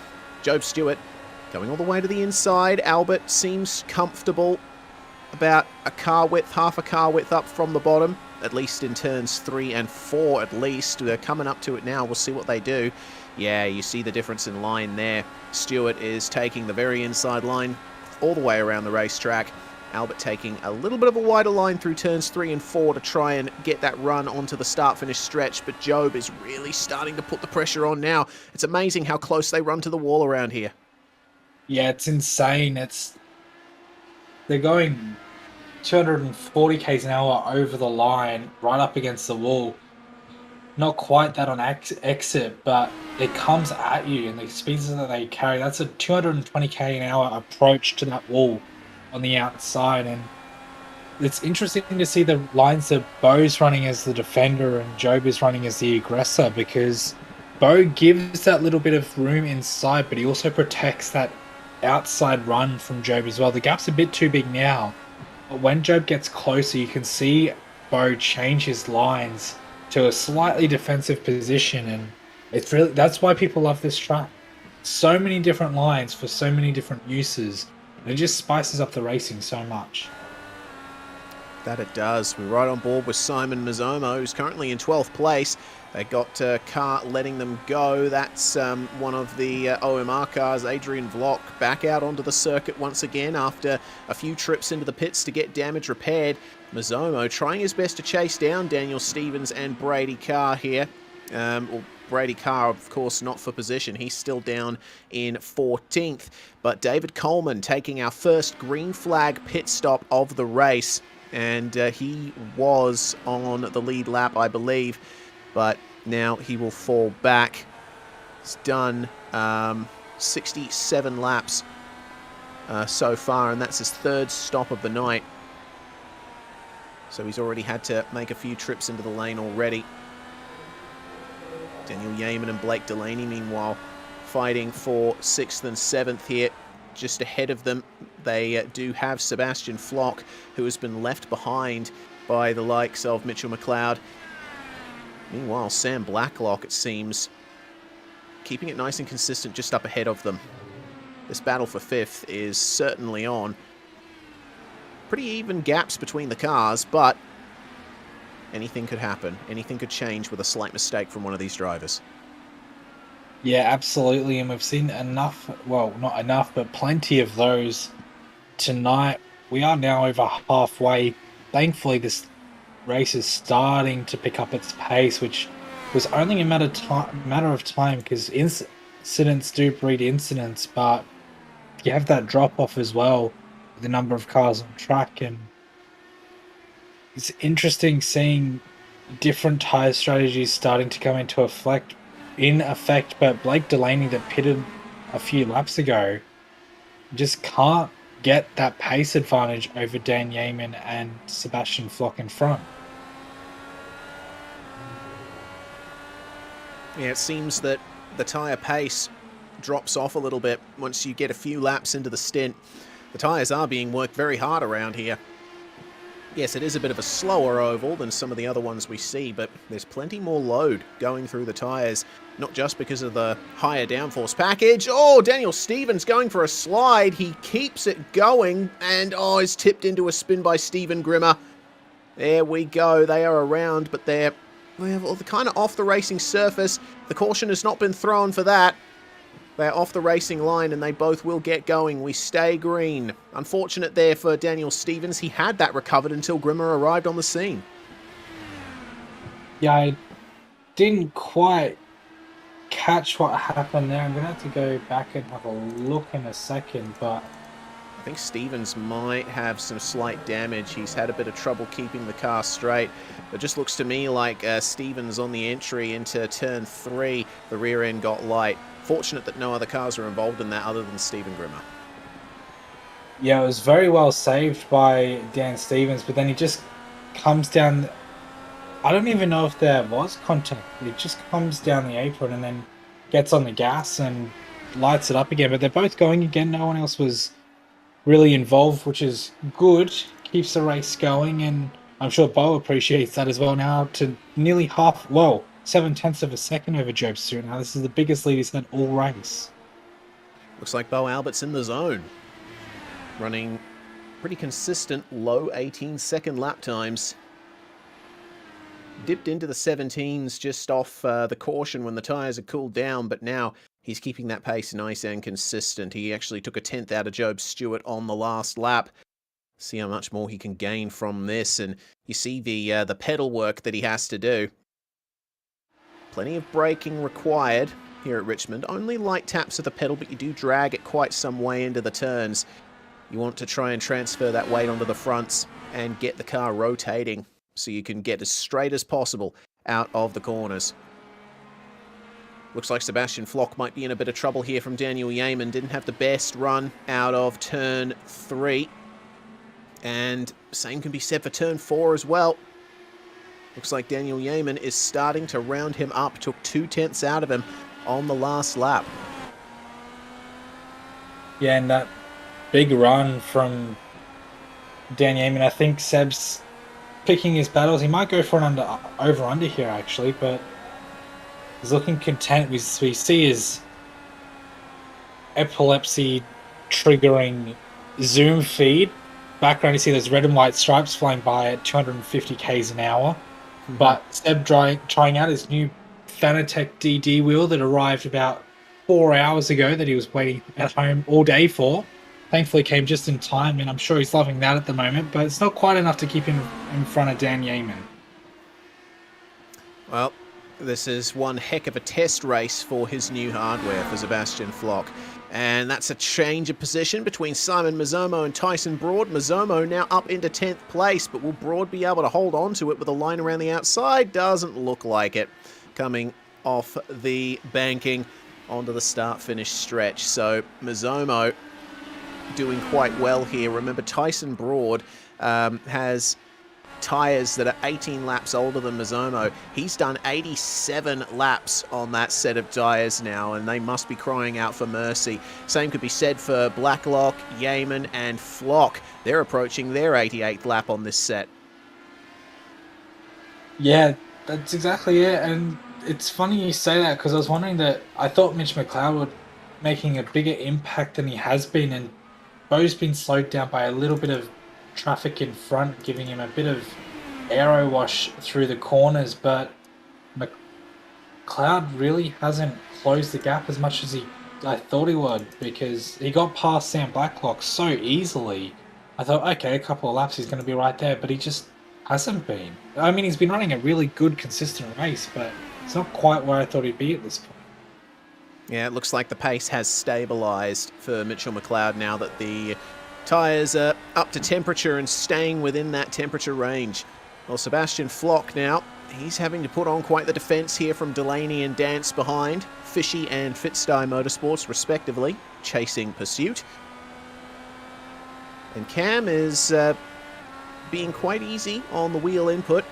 Job Stewart going all the way to the inside. Albert seems comfortable about a car width, half a car width up from the bottom, at least in turns 3 and 4 at least. They're coming up to it now. We'll see what they do. Yeah, you see the difference in line there. Stewart is taking the very inside line all the way around the racetrack. Albert taking a little bit of a wider line through turns 3 and 4 to try and get that run onto the start-finish stretch, but Job is really starting to put the pressure on now. It's amazing how close they run to the wall around here.
Yeah, it's insane. They're going 240 k's an hour over the line, right up against the wall. Not quite that on exit, but it comes at you, and the speeds that they carry, that's a 220 k an hour approach to that wall on the outside. And it's interesting to see the lines that Bo's running as the defender and Job is running as the aggressor, because Bo gives that little bit of room inside, but he also protects that outside run from Job as well. The gap's a bit too big now, but when Job gets closer, you can see Bo change his lines to a slightly defensive position, and it's really, that's why people love this track. So many different lines for so many different uses. It just spices up the racing so much.
That it does. We're right on board with Simon Mazzomo, who's currently in 12th place. They got a car letting them go. That's one of the OMR cars, Adrian Vlock, back out onto the circuit once again after a few trips into the pits to get damage repaired. Mazzomo trying his best to chase down Daniel Stevens and Brady Carr here. Brady Carr, of course, not for position. He's still down in 14th. But David Coleman taking our first green flag pit stop of the race. And he was on the lead lap, I believe. But now he will fall back. He's done 67 laps so far, and that's his third stop of the night. So he's already had to make a few trips into the lane already. Daniel Yeaman and Blake Delaney, meanwhile, fighting for 6th and 7th here. Just ahead of them, they do have Sebastian Flock, who has been left behind by the likes of Mitchell McLeod. Meanwhile, Sam Blacklock, it seems, keeping it nice and consistent just up ahead of them. This battle for 5th is certainly on. Pretty even gaps between the cars, but anything could happen. Anything could change with a slight mistake from one of these drivers.
Yeah, absolutely. And we've seen enough, well, not enough, but plenty of those tonight. We are now over halfway. Thankfully, this race is starting to pick up its pace, which was only a matter of time, because incidents do breed incidents, but you have that drop-off as well, with the number of cars on track, and it's interesting seeing different tyre strategies starting to come into effect, but Blake Delaney, that pitted a few laps ago, just can't get that pace advantage over Dan Yeaman and Sebastian Flock in front.
Yeah, it seems that the tyre pace drops off a little bit once you get a few laps into the stint. The tyres are being worked very hard around here. Yes, it is a bit of a slower oval than some of the other ones we see, but there's plenty more load going through the tyres, not just because of the higher downforce package. Oh, Daniel Stevens going for a slide. He keeps it going, and is tipped into a spin by Stephen Grimmer. There we go. They are around, but they're kind of off the racing surface. The caution has not been thrown for that. They're off the racing line, and they both will get going. We stay green. Unfortunate there for Daniel Stevens. He had that recovered until Grimmer arrived on the scene.
Yeah, I didn't quite catch what happened there. I'm going to have to go back and have a look in a second, but
I think Stevens might have some slight damage. He's had a bit of trouble keeping the car straight. It just looks to me like Stevens on the entry into turn 3, the rear end got light. Fortunate that no other cars are involved in that other than Stephen Grimmer.
yeah, it was very well saved by Dan Stevens, but then he just comes down. I don't even know if there was contact. It just comes down the apron and then gets on the gas and lights it up again. But they're both going again. No one else was really involved, which is good. Keeps the race going, and I'm sure Bo appreciates that as well now, to nearly 0.7 of a second over Job Stewart. Now this is the biggest lead he's had all race.
Looks like Bo Albert's in the zone. Running pretty consistent low 18-second lap times. Dipped into the 17s just off the caution when the tyres had cooled down, but now he's keeping that pace nice and consistent. He actually took a 10th out of Job Stewart on the last lap. See how much more he can gain from this, and you see the pedal work that he has to do. Plenty of braking required here at Richmond. Only light taps of the pedal, but you do drag it quite some way into the turns. You want to try and transfer that weight onto the fronts and get the car rotating so you can get as straight as possible out of the corners. Looks like Sebastian Flock might be in a bit of trouble here from Daniel Yeaman. Didn't have the best run out of turn 3. And same can be said for turn 4 as well. Looks like Daniel Yeaman is starting to round him up. Took 2/10 out of him on the last lap.
Yeah, and that big run from Dan Yeaman, I think Seb's picking his battles. He might go for an over-under here, actually, but he's looking content. We see his epilepsy triggering zoom feed. Background, you see those red and white stripes flying by at 250 k's an hour. But Seb trying out his new Fanatec DD wheel that arrived about 4 hours ago, that he was waiting at home all day for. Thankfully came just in time, and I'm sure he's loving that at the moment, but it's not quite enough to keep him in front of Dan Yeaman.
Well, this is one heck of a test race for his new hardware for Sebastian Flock. And that's a change of position between Simon Mazzomo and Tyson Broad. Mazzomo now up into 10th place, but will Broad be able to hold on to it with a line around the outside? Doesn't look like it. Coming off the banking onto the start-finish stretch. So Mazzomo doing quite well here. Remember, Tyson Broad has tyres that are 18 laps older than Mazomo. He's done 87 laps on that set of tyres now, and they must be crying out for mercy. Same could be said for Blacklock, Yeaman, and Flock. They're approaching their 88th lap on this set.
Yeah, that's exactly it. And it's funny you say that, because I was wondering that I thought Mitch McLeod would making a bigger impact than he has been, and Bo's been slowed down by a little bit of traffic in front, giving him a bit of aero wash through the corners, but McLeod really hasn't closed the gap as much as I thought he would, because he got past Sam Blacklock so easily. I thought, okay, a couple of laps he's going to be right there, but he just hasn't been. I mean, he's been running a really good, consistent race, but it's not quite where I thought he'd be at this point.
Yeah, it looks like the pace has stabilised for Mitchell McLeod now that the tyres are up to temperature and staying within that temperature range. Well, Sebastian Flock now, he's having to put on quite the defence here from Delaney and Dance behind. Fishy and Fitzstye Motorsports, respectively, chasing pursuit. And Cam is being quite easy on the wheel input,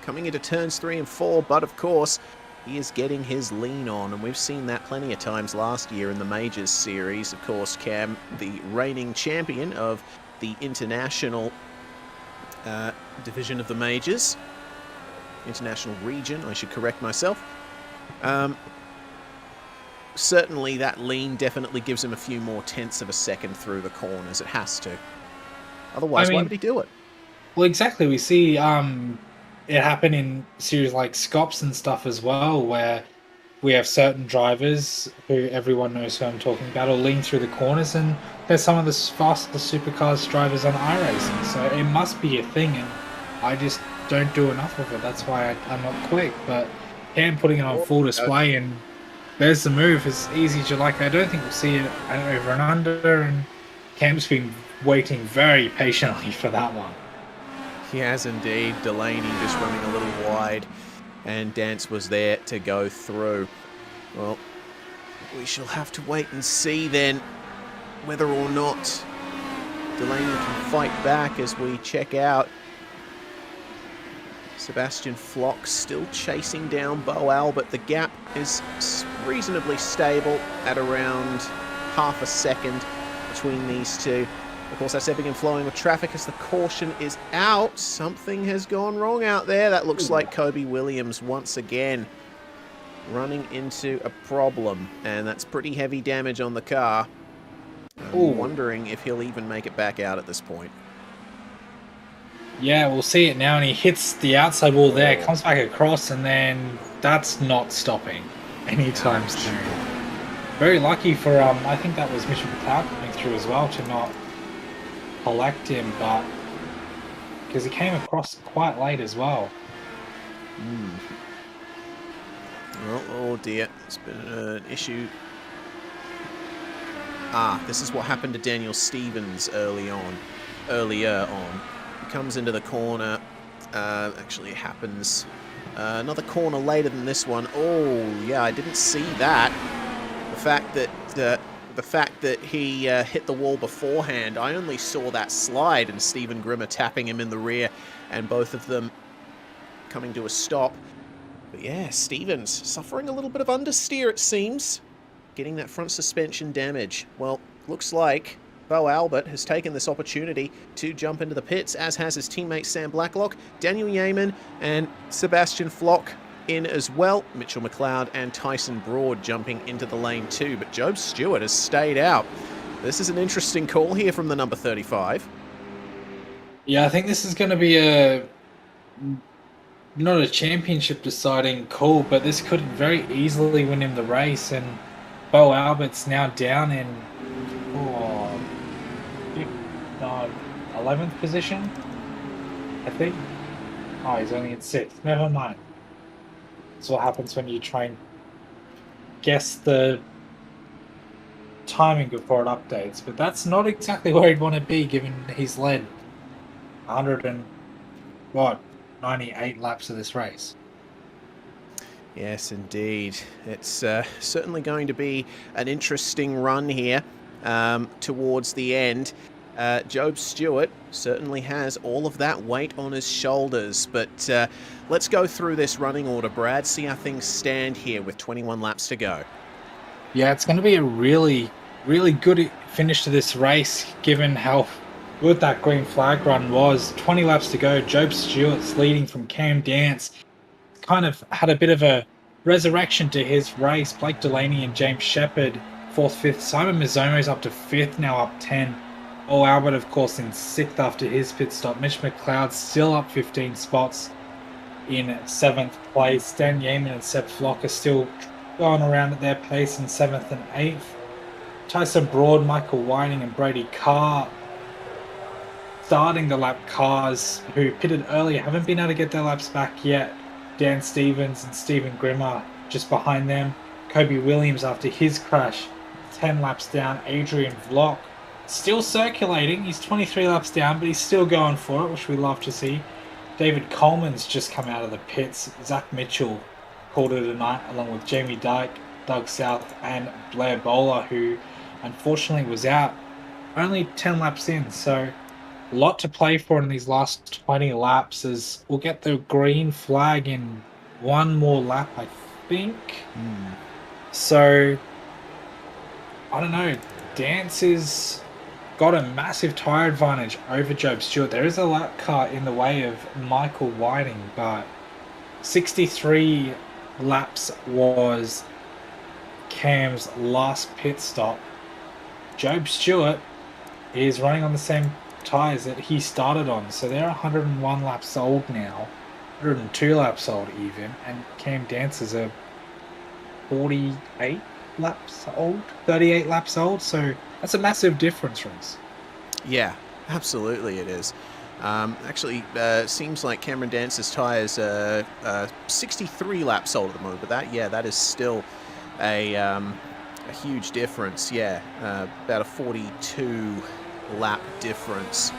coming into turns 3 and 4, but of course, he is getting his lean on, and we've seen that plenty of times last year in the Majors series. Of course, Cam, the reigning champion of the international division of the Majors. International region, I should correct myself. Certainly that lean definitely gives him a few more tenths of a second through the corners. It has to. Otherwise, why would he do it?
Well, exactly. We see it happen in series like Scops and stuff as well, where we have certain drivers who everyone knows who I'm talking about will lean through the corners, and they're some of the fastest supercars drivers on iRacing. So it must be a thing, and I just don't do enough of it. That's why I'm not quick. But Cam putting it on full display, and there's the move as easy as you like. I don't think we'll see it over and under, and Cam's been waiting very patiently for that one.
He has indeed. Delaney just running a little wide, and Dance was there to go through. Well, we shall have to wait and see then whether or not Delaney can fight back as we check out. Sebastian Flock still chasing down Bo Albert. The gap is reasonably stable at around half a second between these two. Of course, that's ebbing and flowing with traffic as the caution is out. Something has gone wrong out there. That looks like Kobe Williams once again running into a problem, and that's pretty heavy damage on the car. I'm wondering if he'll even make it back out at this point.
Yeah, we'll see it now, and he hits the outside wall there, comes back across, and then that's not stopping anytime soon. Very lucky for, I think that was Mitchell McLeod coming through as well to not collect him, but because he came across quite late as well.
Well, oh dear, it's been an issue. This is what happened to Daniel Stevens earlier on. He comes into the corner. Actually, it happens another corner later than this one. Oh, yeah, I didn't see that. The fact that he hit the wall beforehand, I only saw that slide and Stephen Grimmer tapping him in the rear, and both of them coming to a stop. But yeah, Stevens suffering a little bit of understeer, it seems, getting that front suspension damage. Well, looks like Bo Albert has taken this opportunity to jump into the pits, as has his teammate Sam Blacklock, Daniel Yeaman, and Sebastian Flock in as well. Mitchell McLeod and Tyson Broad jumping into the lane too, but Job Stewart has stayed out. This is an interesting call here from the number 35.
Yeah, I think this is going to be not a championship deciding call, but this could very easily win him the race, and Bo Albert's now down in 11th position, I think. Oh, he's only in 6th. Never mind. That's what happens when you try and guess the timing before it updates. But that's not exactly where he'd want to be, given he's led 98 laps of this race.
Yes, indeed. It's certainly going to be an interesting run here towards the end. Job Stewart certainly has all of that weight on his shoulders. But let's go through this running order, Brad, see how things stand here with 21 laps to go.
Yeah, it's going to be a really, really good finish to this race, given how good that green flag run was. 20 laps to go. Job Stewart's leading from Cam Dance. Kind of had a bit of a resurrection to his race. Blake Delaney and James Shepherd, 4th, 5th. Simon Mizzomo's up to 5th, now up 10. Oh, Albert, of course, in 6th after his pit stop. Mitch McLeod still up 15 spots in 7th place. Dan Yeaman and Seb Flock are still going around at their pace in 7th and 8th. Tyson Broad, Michael Whiting and Brady Carr starting the lap cars who pitted earlier haven't been able to get their laps back yet. Dan Stevens and Stephen Grimmer just behind them. Kobe Williams after his crash, 10 laps down. Adrian Vlock still circulating. He's 23 laps down, but he's still going for it, which we love to see. David Coleman's just come out of the pits. Zach Mitchell called it a night, along with Jamie Dyke, Doug South, and Blair Bowler, who unfortunately was out only 10 laps in. So a lot to play for in these last 20 laps, as we'll get the green flag in one more lap, I think. So, I don't know. Dance has got a massive tyre advantage over Job Stewart. There is a lap car in the way of Michael Whiting, but 63 laps was Cam's last pit stop. Job Stewart is running on the same tyres that he started on, so they're 101 laps old now, 102 laps old even, and Cam Dances are 48 laps old, 38 laps old, so that's a massive difference, Reese.
Yeah, absolutely it is. Actually, seems like Cameron Dance's tyres are 63 laps old at the moment, but that is still a huge difference. Yeah, about a 42 lap difference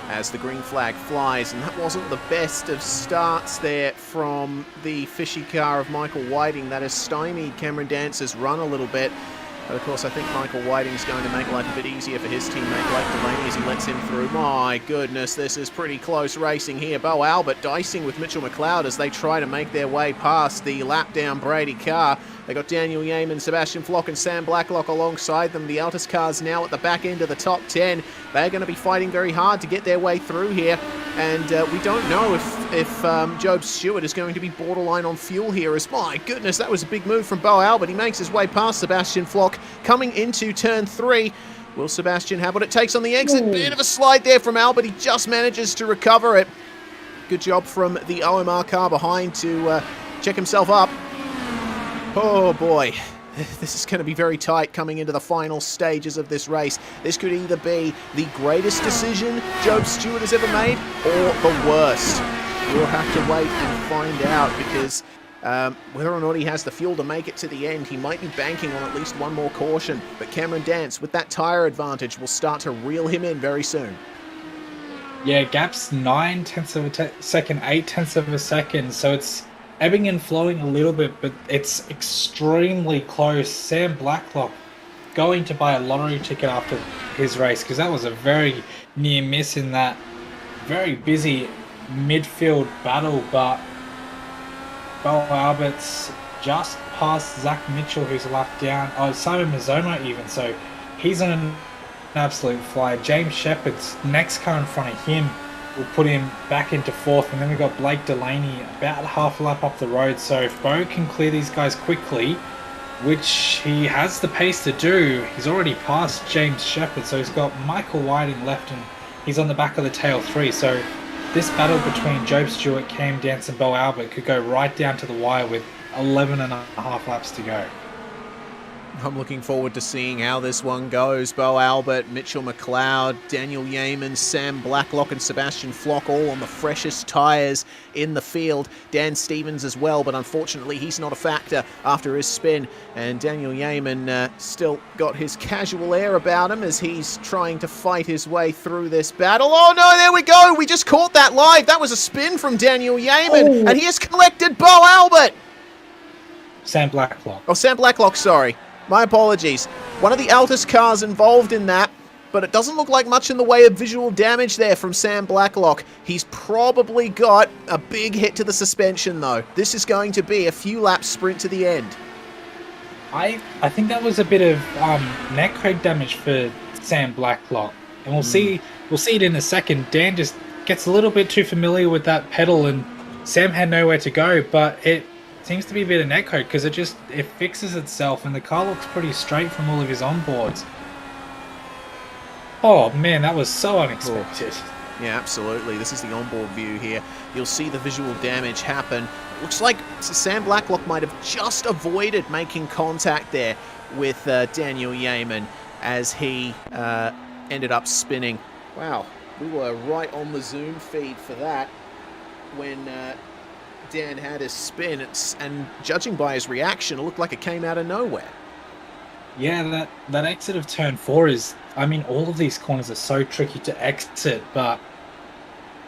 as the green flag flies, and that wasn't the best of starts there from the fishy car of Michael Whiting. That has stymied Cameron Dance's run a little bit. But of course, I think Michael Whiting's going to make life a bit easier for his teammate Blake Delaney as he lets him through. My goodness, this is pretty close racing here. Bo Albert dicing with Mitchell McLeod as they try to make their way past the lap down Brady Carr. They got Daniel Yeaman, Sebastian Flock and Sam Blacklock alongside them. The Altus cars now at the back end of the top 10. They're going to be fighting very hard to get their way through here. And we don't know if Job Stewart is going to be borderline on fuel here. As my goodness, that was a big move from Bo Albert. He makes his way past Sebastian Flock coming into turn 3. Will Sebastian have what it takes on the exit? Ooh. Bit of a slide there from Albert. He just manages to recover it. Good job from the OMR car behind to check himself up. Oh boy, this is going to be very tight coming into the final stages of this race. This could either be the greatest decision Job Stewart has ever made or the worst. We'll have to wait and find out, because whether or not he has the fuel to make it to the end, he might be banking on at least one more caution. But Cameron Dance, with that tyre advantage, will start to reel him in very soon.
Yeah, gap's 9 tenths of a second, 8 tenths of a second, so it's ebbing and flowing a little bit, but it's extremely close. Sam Blacklock going to buy a lottery ticket after his race, because that was a very near miss in that very busy midfield battle, but Bo Albert's just past Zach Mitchell, who's a lap down. Oh, Simon Mizzomo even, so he's on an absolute flyer. James Shepherd's next car in front of him will put him back into 4th, and then we've got Blake Delaney about half a lap up the road. So if Bo can clear these guys quickly, which he has the pace to do, he's already passed James Shepherd, so he's got Michael Whiting left, and he's on the back of the tail 3. So this battle between Job Stewart, Cam Dance and Bo Albert could go right down to the wire with 11 and a half laps to go.
I'm looking forward to seeing how this one goes. Bo Albert, Mitchell McLeod, Daniel Yeaman, Sam Blacklock and Sebastian Flock all on the freshest tyres in the field. Dan Stevens as well, but unfortunately he's not a factor after his spin. And Daniel Yeaman still got his casual air about him as he's trying to fight his way through this battle. Oh no, there we go! We just caught that live. That was a spin from Daniel Yeaman, and he has collected Bo Albert!
Sam Blacklock.
Oh, Sam Blacklock, sorry. My apologies. One of the Altus cars involved in that but it doesn't look like much in the way of visual damage there from Sam Blacklock. He's probably got a big hit to the suspension, though. This is going to be a few laps sprint to the end.
I think that was a bit of neck crack damage for Sam Blacklock, and we'll see it in a second. Dan just gets a little bit too familiar with that pedal, and Sam had nowhere to go, but it seems to be a bit of neck crack because it fixes itself, and the car looks pretty straight from all of his onboards. Oh man, that was so unexpected.
Yeah, absolutely. This is the onboard view here. You'll see the visual damage happen. It looks like Sam Blacklock might have just avoided making contact there with Daniel Yeaman as he ended up spinning. Wow, we were right on the Zoom feed for that when Dan had his spin. And judging by his reaction, it looked like it came out of nowhere.
Yeah, that exit of turn 4 is... I mean, all of these corners are so tricky to exit, but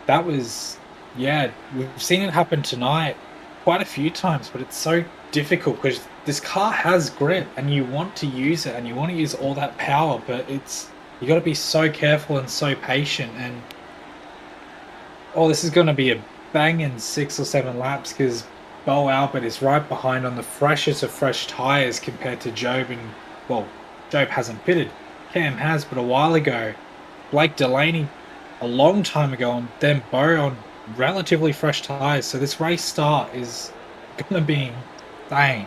that was... Yeah, we've seen it happen tonight quite a few times, but it's so difficult because this car has grip and you want to use it and you want to use all that power, but you got to be so careful and so patient. And this is going to be a banging 6 or 7 laps because Bo Albert is right behind on the freshest of fresh tyres compared to Job. And well, Job hasn't pitted, Cam has, but a while ago. Blake Delaney a long time ago, and then Bo on relatively fresh tyres. So this race start is going to be insane.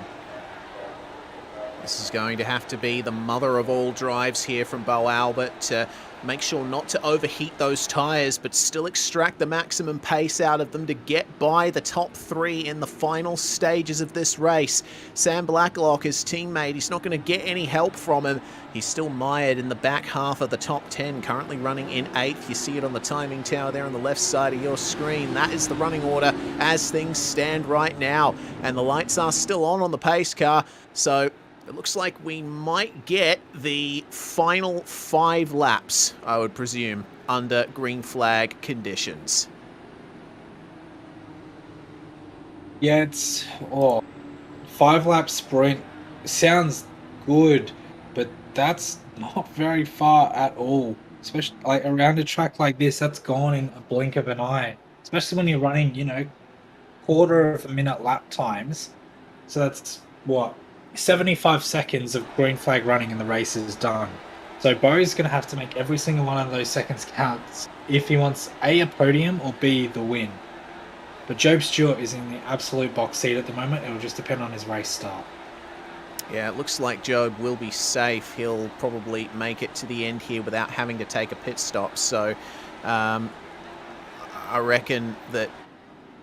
This is going to have to be the mother of all drives here from Bo Albert to make sure not to overheat those tyres, but still extract the maximum pace out of them to get by the top 3 in the final stages of this race. Sam Blacklock, his teammate, he's not going to get any help from him. He's still mired in the back half of the top 10, currently running in 8th. You see it on the timing tower there on the left side of your screen. That is the running order as things stand right now. And the lights are still on the pace car, so it looks like we might get the final 5 laps, I would presume, under green flag conditions.
Yeah, it's 5-lap sprint. Sounds good, but that's not very far at all. Especially like around a track like this, that's gone in a blink of an eye. Especially when you're running, quarter of a minute lap times. So that's 75 seconds of green flag running and the race is done. So Bo's going to have to make every single one of those seconds count if he wants A podium or B, the win. But Job Stewart is in the absolute box seat at the moment. It will just depend on his race start.
Yeah, it looks like Job will be safe. He'll probably make it to the end here without having to take a pit stop. So I reckon that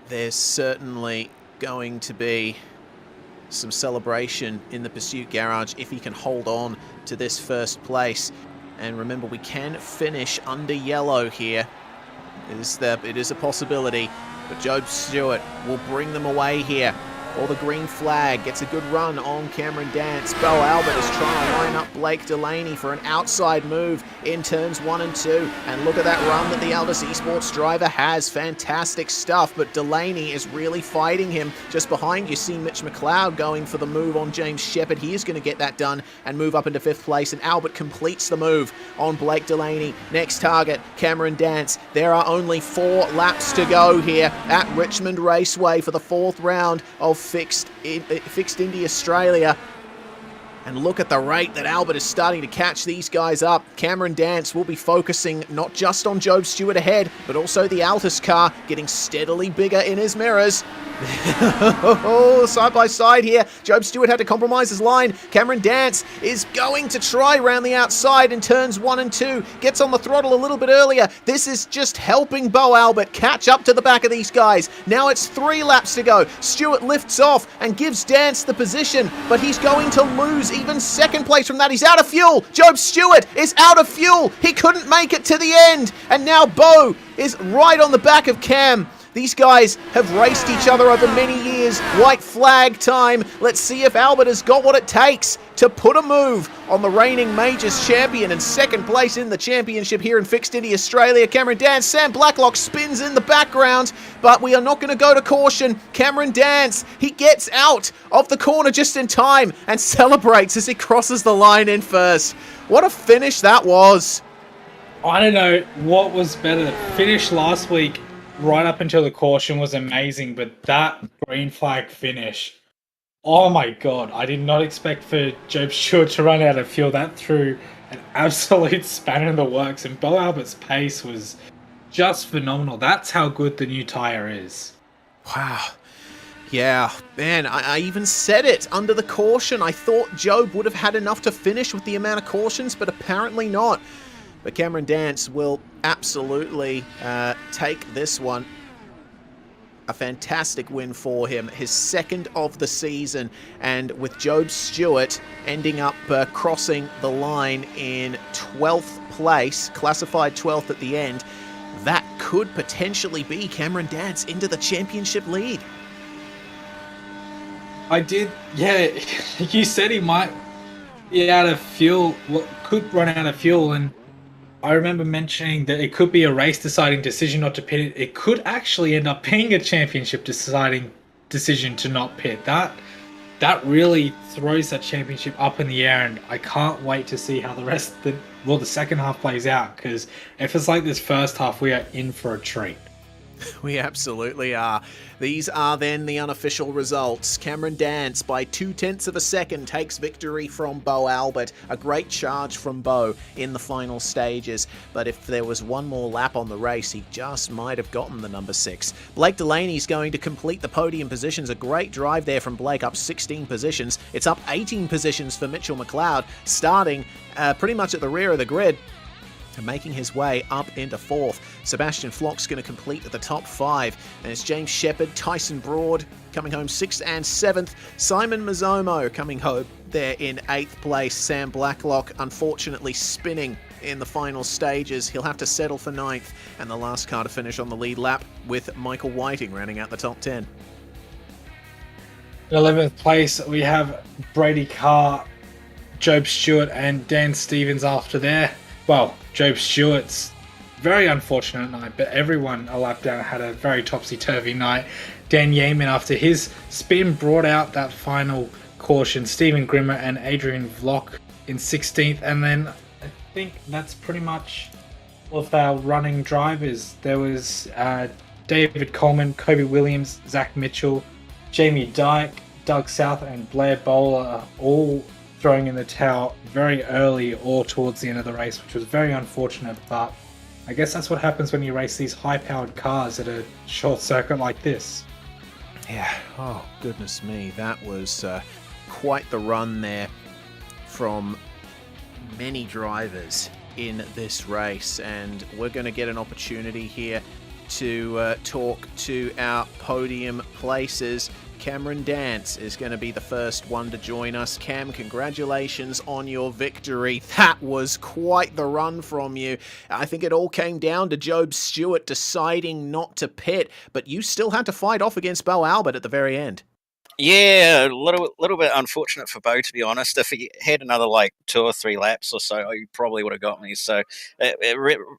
there's certainly going to be some celebration in the pursuit garage if he can hold on to this first place. And remember, we can finish under yellow here. It is a possibility, but Job Stewart will bring them away here. Or the green flag gets a good run on Cameron Dance. Bo Albert is trying to line up Blake Delaney for an outside move in turns 1 and 2. And look at that run that the Aldous Esports driver has. Fantastic stuff, but Delaney is really fighting him. Just behind you see Mitch McLeod going for the move on James Shepherd. He is going to get that done and move up into 5th place. And Albert completes the move on Blake Delaney. Next target, Cameron Dance. There are only 4 laps to go here at Richmond Raceway for the 4th round of Fixed Indy Australia. And look at the rate that Albert is starting to catch these guys up. Cameron Dance will be focusing not just on Job Stewart ahead, but also the Altus car getting steadily bigger in his mirrors. Side by side here. Job Stewart had to compromise his line. Cameron Dance is going to try round the outside in turns 1 and 2. Gets on the throttle a little bit earlier. This is just helping Bo Albert catch up to the back of these guys. Now it's 3 laps to go. Stewart lifts off and gives Dance the position, but he's going to lose even 2nd place from that. He's out of fuel. Job Stewart is out of fuel. He couldn't make it to the end. And now Bo is right on the back of Cam. These guys have raced each other over many years. White flag time. Let's see if Albert has got what it takes to put a move on the reigning Majors champion and 2nd place in the championship here in Fixed Indy Australia. Cameron Dance, Sam Blacklock spins in the background, but we are not going to go to caution. Cameron Dance, he gets out of the corner just in time and celebrates as he crosses the line in first. What a finish that was.
I don't know what was better. The finish last week, right up until the caution, was amazing, but that green flag finish, oh my god, I did not expect for Job Stewart to run out of fuel. That threw an absolute spanner in the works, and Bo Albert's pace was just phenomenal. That's how good the new tyre is.
Wow. Yeah, man, I even said it under the caution. I thought Job would have had enough to finish with the amount of cautions, but apparently not. But Cameron Dance will absolutely take this one. A fantastic win for him, his second of the season, and with Job Stewart ending up crossing the line in 12th place, classified 12th at the end, that could potentially be Cameron Dance into the championship lead.
I did, yeah. You said he might be out of fuel, could run out of fuel, and I remember mentioning that it could be a race deciding decision not to pit it. It could actually end up being a championship deciding decision to not pit. That really throws that championship up in the air, and I can't wait to see how the second half plays out, because if it's like this first half, we are in for a treat.
We absolutely are. These are then the unofficial results. Cameron Dance, by 0.2 of a second, takes victory from Bo Albert. A great charge from Bo in the final stages, but if there was one more lap on the race, he just might have gotten the number 6. Blake Delaney's going to complete the podium positions. A great drive there from Blake, up 16 positions. It's up 18 positions for Mitchell McLeod, starting pretty much at the rear of the grid, and making his way up into 4th. Sebastian Flock's going to complete at the top 5. And it's James Shepherd, Tyson Broad coming home 6th and 7th. Simon Mazzomo coming home there in 8th place. Sam Blacklock unfortunately spinning in the final stages. He'll have to settle for 9th. And the last car to finish on the lead lap with Michael Whiting rounding out the top 10.
In 11th place, we have Brady Carr, Job Stewart, and Dan Stevens after there. Well, Job Stewart's very unfortunate night, but everyone a lap down had a very topsy-turvy night. Dan Yeaman, after his spin, brought out that final caution. Stephen Grimmer and Adrian Vlock in 16th, and then I think that's pretty much all of our running drivers. There was David Coleman, Kobe Williams, Zach Mitchell, Jamie Dyke, Doug South, and Blair Bowler, all throwing in the towel very early or towards the end of the race, which was very unfortunate, but I guess that's what happens when you race these high-powered cars at a short circuit like this.
Yeah, oh goodness me, that was quite the run there from many drivers in this race, and we're going to get an opportunity here to talk to our podium places. Cameron Dance is going to be the first one to join us. Cam, congratulations on your victory. That was quite the run from you. I think it all came down to Job Stewart deciding not to pit, but you still had to fight off against Bo Albert at the very end.
Yeah, a little bit unfortunate for Bo, to be honest. If he had another 2 or 3 laps or so, he probably would have got me. So a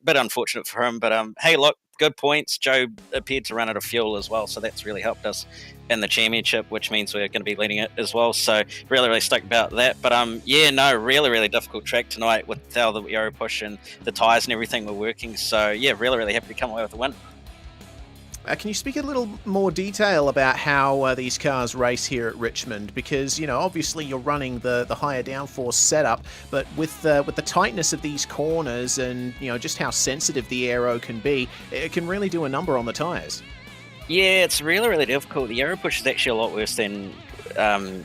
bit unfortunate for him. But hey, look, good points. Joe appeared to run out of fuel as well, so that's really helped us in the championship, which means we're going to be leading it as well. So really stoked about that. But really difficult track tonight with how the Euro push and the tyres and everything were working. So yeah, really happy to come away with the win.
Can you speak a little more detail about how these cars race here at Richmond? Because, obviously you're running the higher downforce setup, but with the tightness of these corners and, just how sensitive the aero can be, it can really do a number on the tyres.
Yeah, it's really difficult. The aero push is actually a lot worse than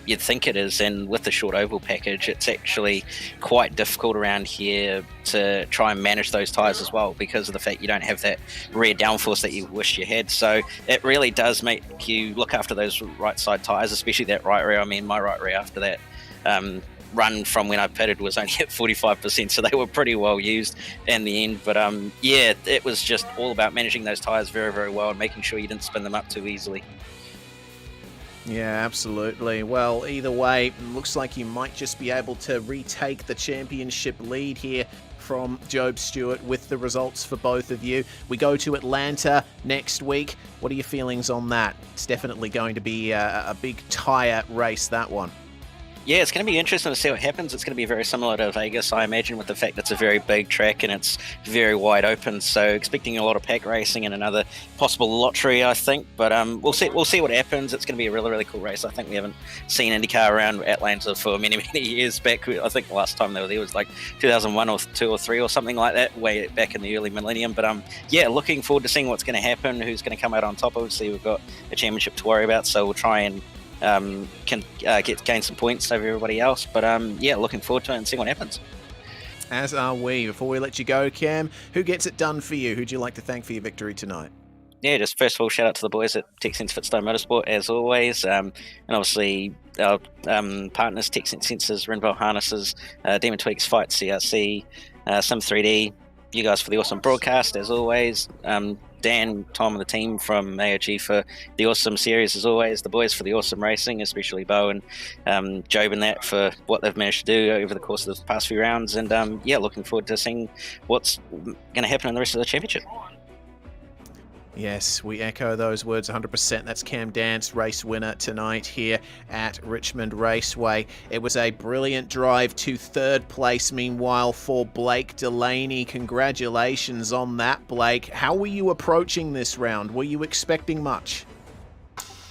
you'd think it is, and with the short oval package, it's actually quite difficult around here to try and manage those tyres as well, because of the fact you don't have that rear downforce that you wish you had. So it really does make you look after those right side tyres, especially that right rear. I mean, my right rear after that run from when I pitted was only at 45%, so they were pretty well used in the end. But it was just all about managing those tyres very well and making sure you didn't spin them up too easily.
Yeah, absolutely. Well, either way, looks like you might just be able to retake the championship lead here from Job Stewart with the results for both of you. We go to Atlanta next week. What are your feelings on that? It's definitely going to be a big tyre race, that one.
Yeah, it's going to be interesting to see what happens. It's going to be very similar to Vegas, I imagine, with the fact that it's a very big track and it's very wide open. So expecting a lot of pack racing and another possible lottery, I think. But we'll see. We'll see what happens. It's going to be a really, really cool race. I think we haven't seen IndyCar around Atlanta for many, many years back. I think the last time they were there was like 2001 or 2 or 3 or something like that, way back in the early millennium. But yeah, looking forward to seeing what's going to happen, who's going to come out on top. Obviously, we've got a championship to worry about, so we'll try and gain some points over everybody else, but yeah, looking forward to it and seeing what happens.
As are we. Before we let you go, Cam, who gets it done for you? Who'd you like to thank for your victory tonight?
Yeah, just first of all, shout out to the boys at TechSense Fitstone Motorsport, as always, and obviously our partners, TechSense Sensors, Renville Harnesses, Demon Tweaks, Fight CRC, Sim3D, you guys for the awesome broadcast, as always. Dan, Tom, and the team from AOG for the awesome series, as always. The boys for the awesome racing, especially Bo and Job and that for what they've managed to do over the course of the past few rounds. And yeah, looking forward to seeing what's going to happen in the rest of the championship.
Yes, we echo those words 100%. That's Cam Dance, race winner tonight here at Richmond Raceway. It was a brilliant drive to third place, meanwhile, for Blake Delaney. Congratulations on that, Blake. How were you approaching this round? Were you expecting much?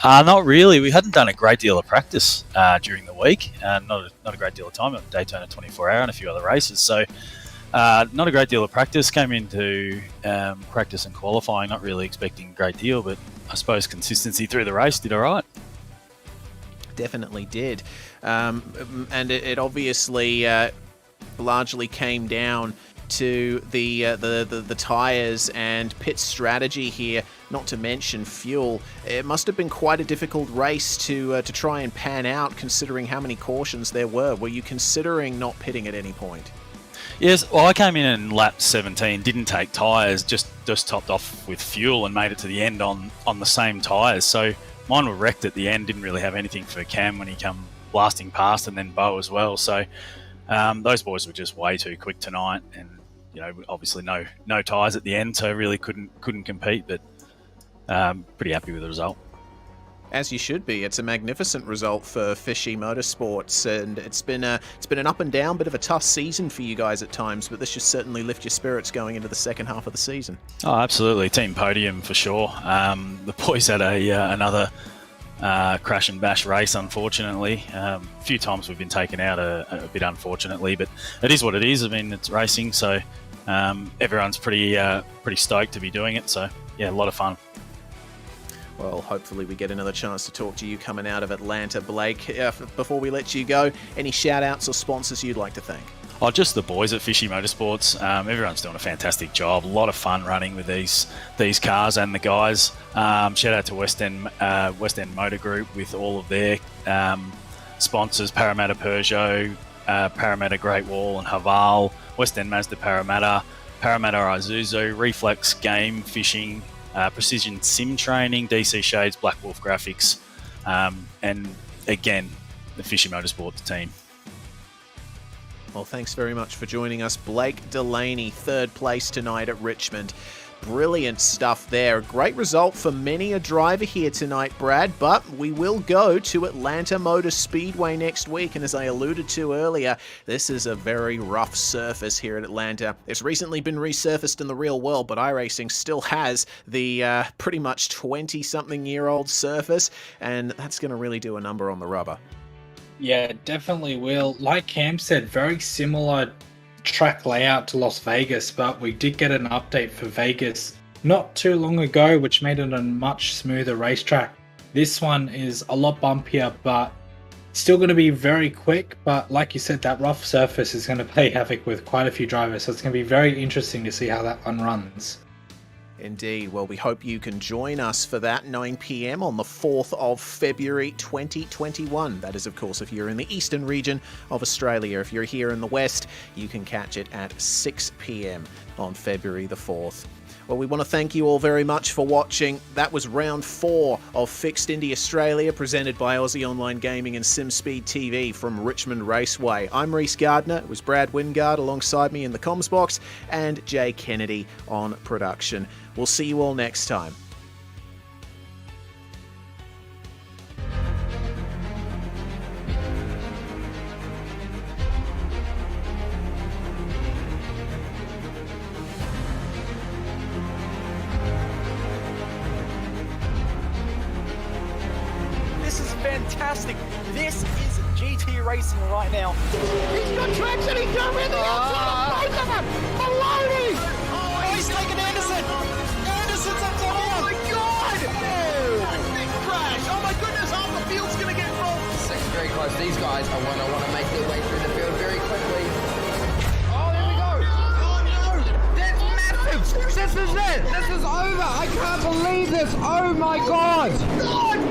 Not really. We hadn't done a great deal of practice during the week. Not a great deal of time at Daytona 24 Hour and a few other races. So not a great deal of practice. Came into practice and qualifying, not really expecting a great deal, but I suppose consistency through the race did all right.
Definitely did. And it obviously largely came down to the tyres and pit strategy here, not to mention fuel. It must have been quite a difficult race to try and pan out, considering how many cautions there were. Were you considering not pitting at any point?
Yes, well, I came in lap 17, didn't take tyres, just topped off with fuel and made it to the end on the same tyres. So mine were wrecked at the end, didn't really have anything for Cam when he come blasting past, and then Bo as well. So those boys were just way too quick tonight, and obviously no tyres at the end, so really couldn't compete, but pretty happy with the result.
As you should be. It's a magnificent result for Fishy Motorsports, and it's been an up and down, bit of a tough season for you guys at times, but this should certainly lift your spirits going into the second half of the season.
Oh, absolutely. Team podium for sure. The boys had another crash and bash race, unfortunately. A few times we've been taken out a bit unfortunately, but it is what it is. I mean, it's racing, so everyone's pretty stoked to be doing it. So yeah, a lot of fun.
Well, hopefully we get another chance to talk to you coming out of Atlanta, Blake. Before we let you go, any shout-outs or sponsors you'd like to thank?
Oh, just the boys at Fishy Motorsports. Everyone's doing a fantastic job. A lot of fun running with these cars and the guys. Shout out to West End Motor Group with all of their sponsors: Parramatta Peugeot, Parramatta Great Wall and Haval, West End Mazda Parramatta, Parramatta Isuzu, Reflex Game Fishing, Precision Sim Training, DC Shades, Black Wolf Graphics, and again, the Fishy Motorsports team.
Well, thanks very much for joining us. Blake Delaney, third place tonight at Richmond. Brilliant stuff there. Great result for many a driver here tonight, Brad, but we will go to Atlanta Motor Speedway next week, and as I alluded to earlier, this is a very rough surface here at Atlanta. It's recently been resurfaced in the real world, but iRacing still has the pretty much 20-something-year-old surface, and that's going to really do a number on the rubber.
Yeah, definitely will. Like Cam said, very similar track layout to Las Vegas, but we did get an update for Vegas not too long ago, which made it a much smoother racetrack. This one is a lot bumpier, but still going to be very quick. But like you said, that rough surface is going to play havoc with quite a few drivers, so it's going to be very interesting to see how that one runs.
Indeed. Well, we hope you can join us for that 9 p.m. on the 4th of February 2021. That is, of course, if you're in the eastern region of Australia. If you're here in the west, you can catch it at 6 p.m. on February the 4th. Well, we want to thank you all very much for watching. That was round 4 of Fixed Indy Australia, presented by Aussie Online Gaming and SimSpeed TV from Richmond Raceway. I'm Reese Gardner. It was Brad Wingard alongside me in the comms box, and Jay Kennedy on production. We'll see you all next time.
fantastic. This is GT racing right now.
He's got traction, he's got rid of the outside of both of them! Maloney!
Oh, he's taken Anderson. Anderson's up top.
Oh my god! Oh! Big crash! Oh my goodness, half the field's gonna get rolled!
Six very close. These guys are want to make their way through the field very quickly. Oh, here we go. Oh no! That's massive. This is it. This is over. I can't believe this. Oh my god.
God!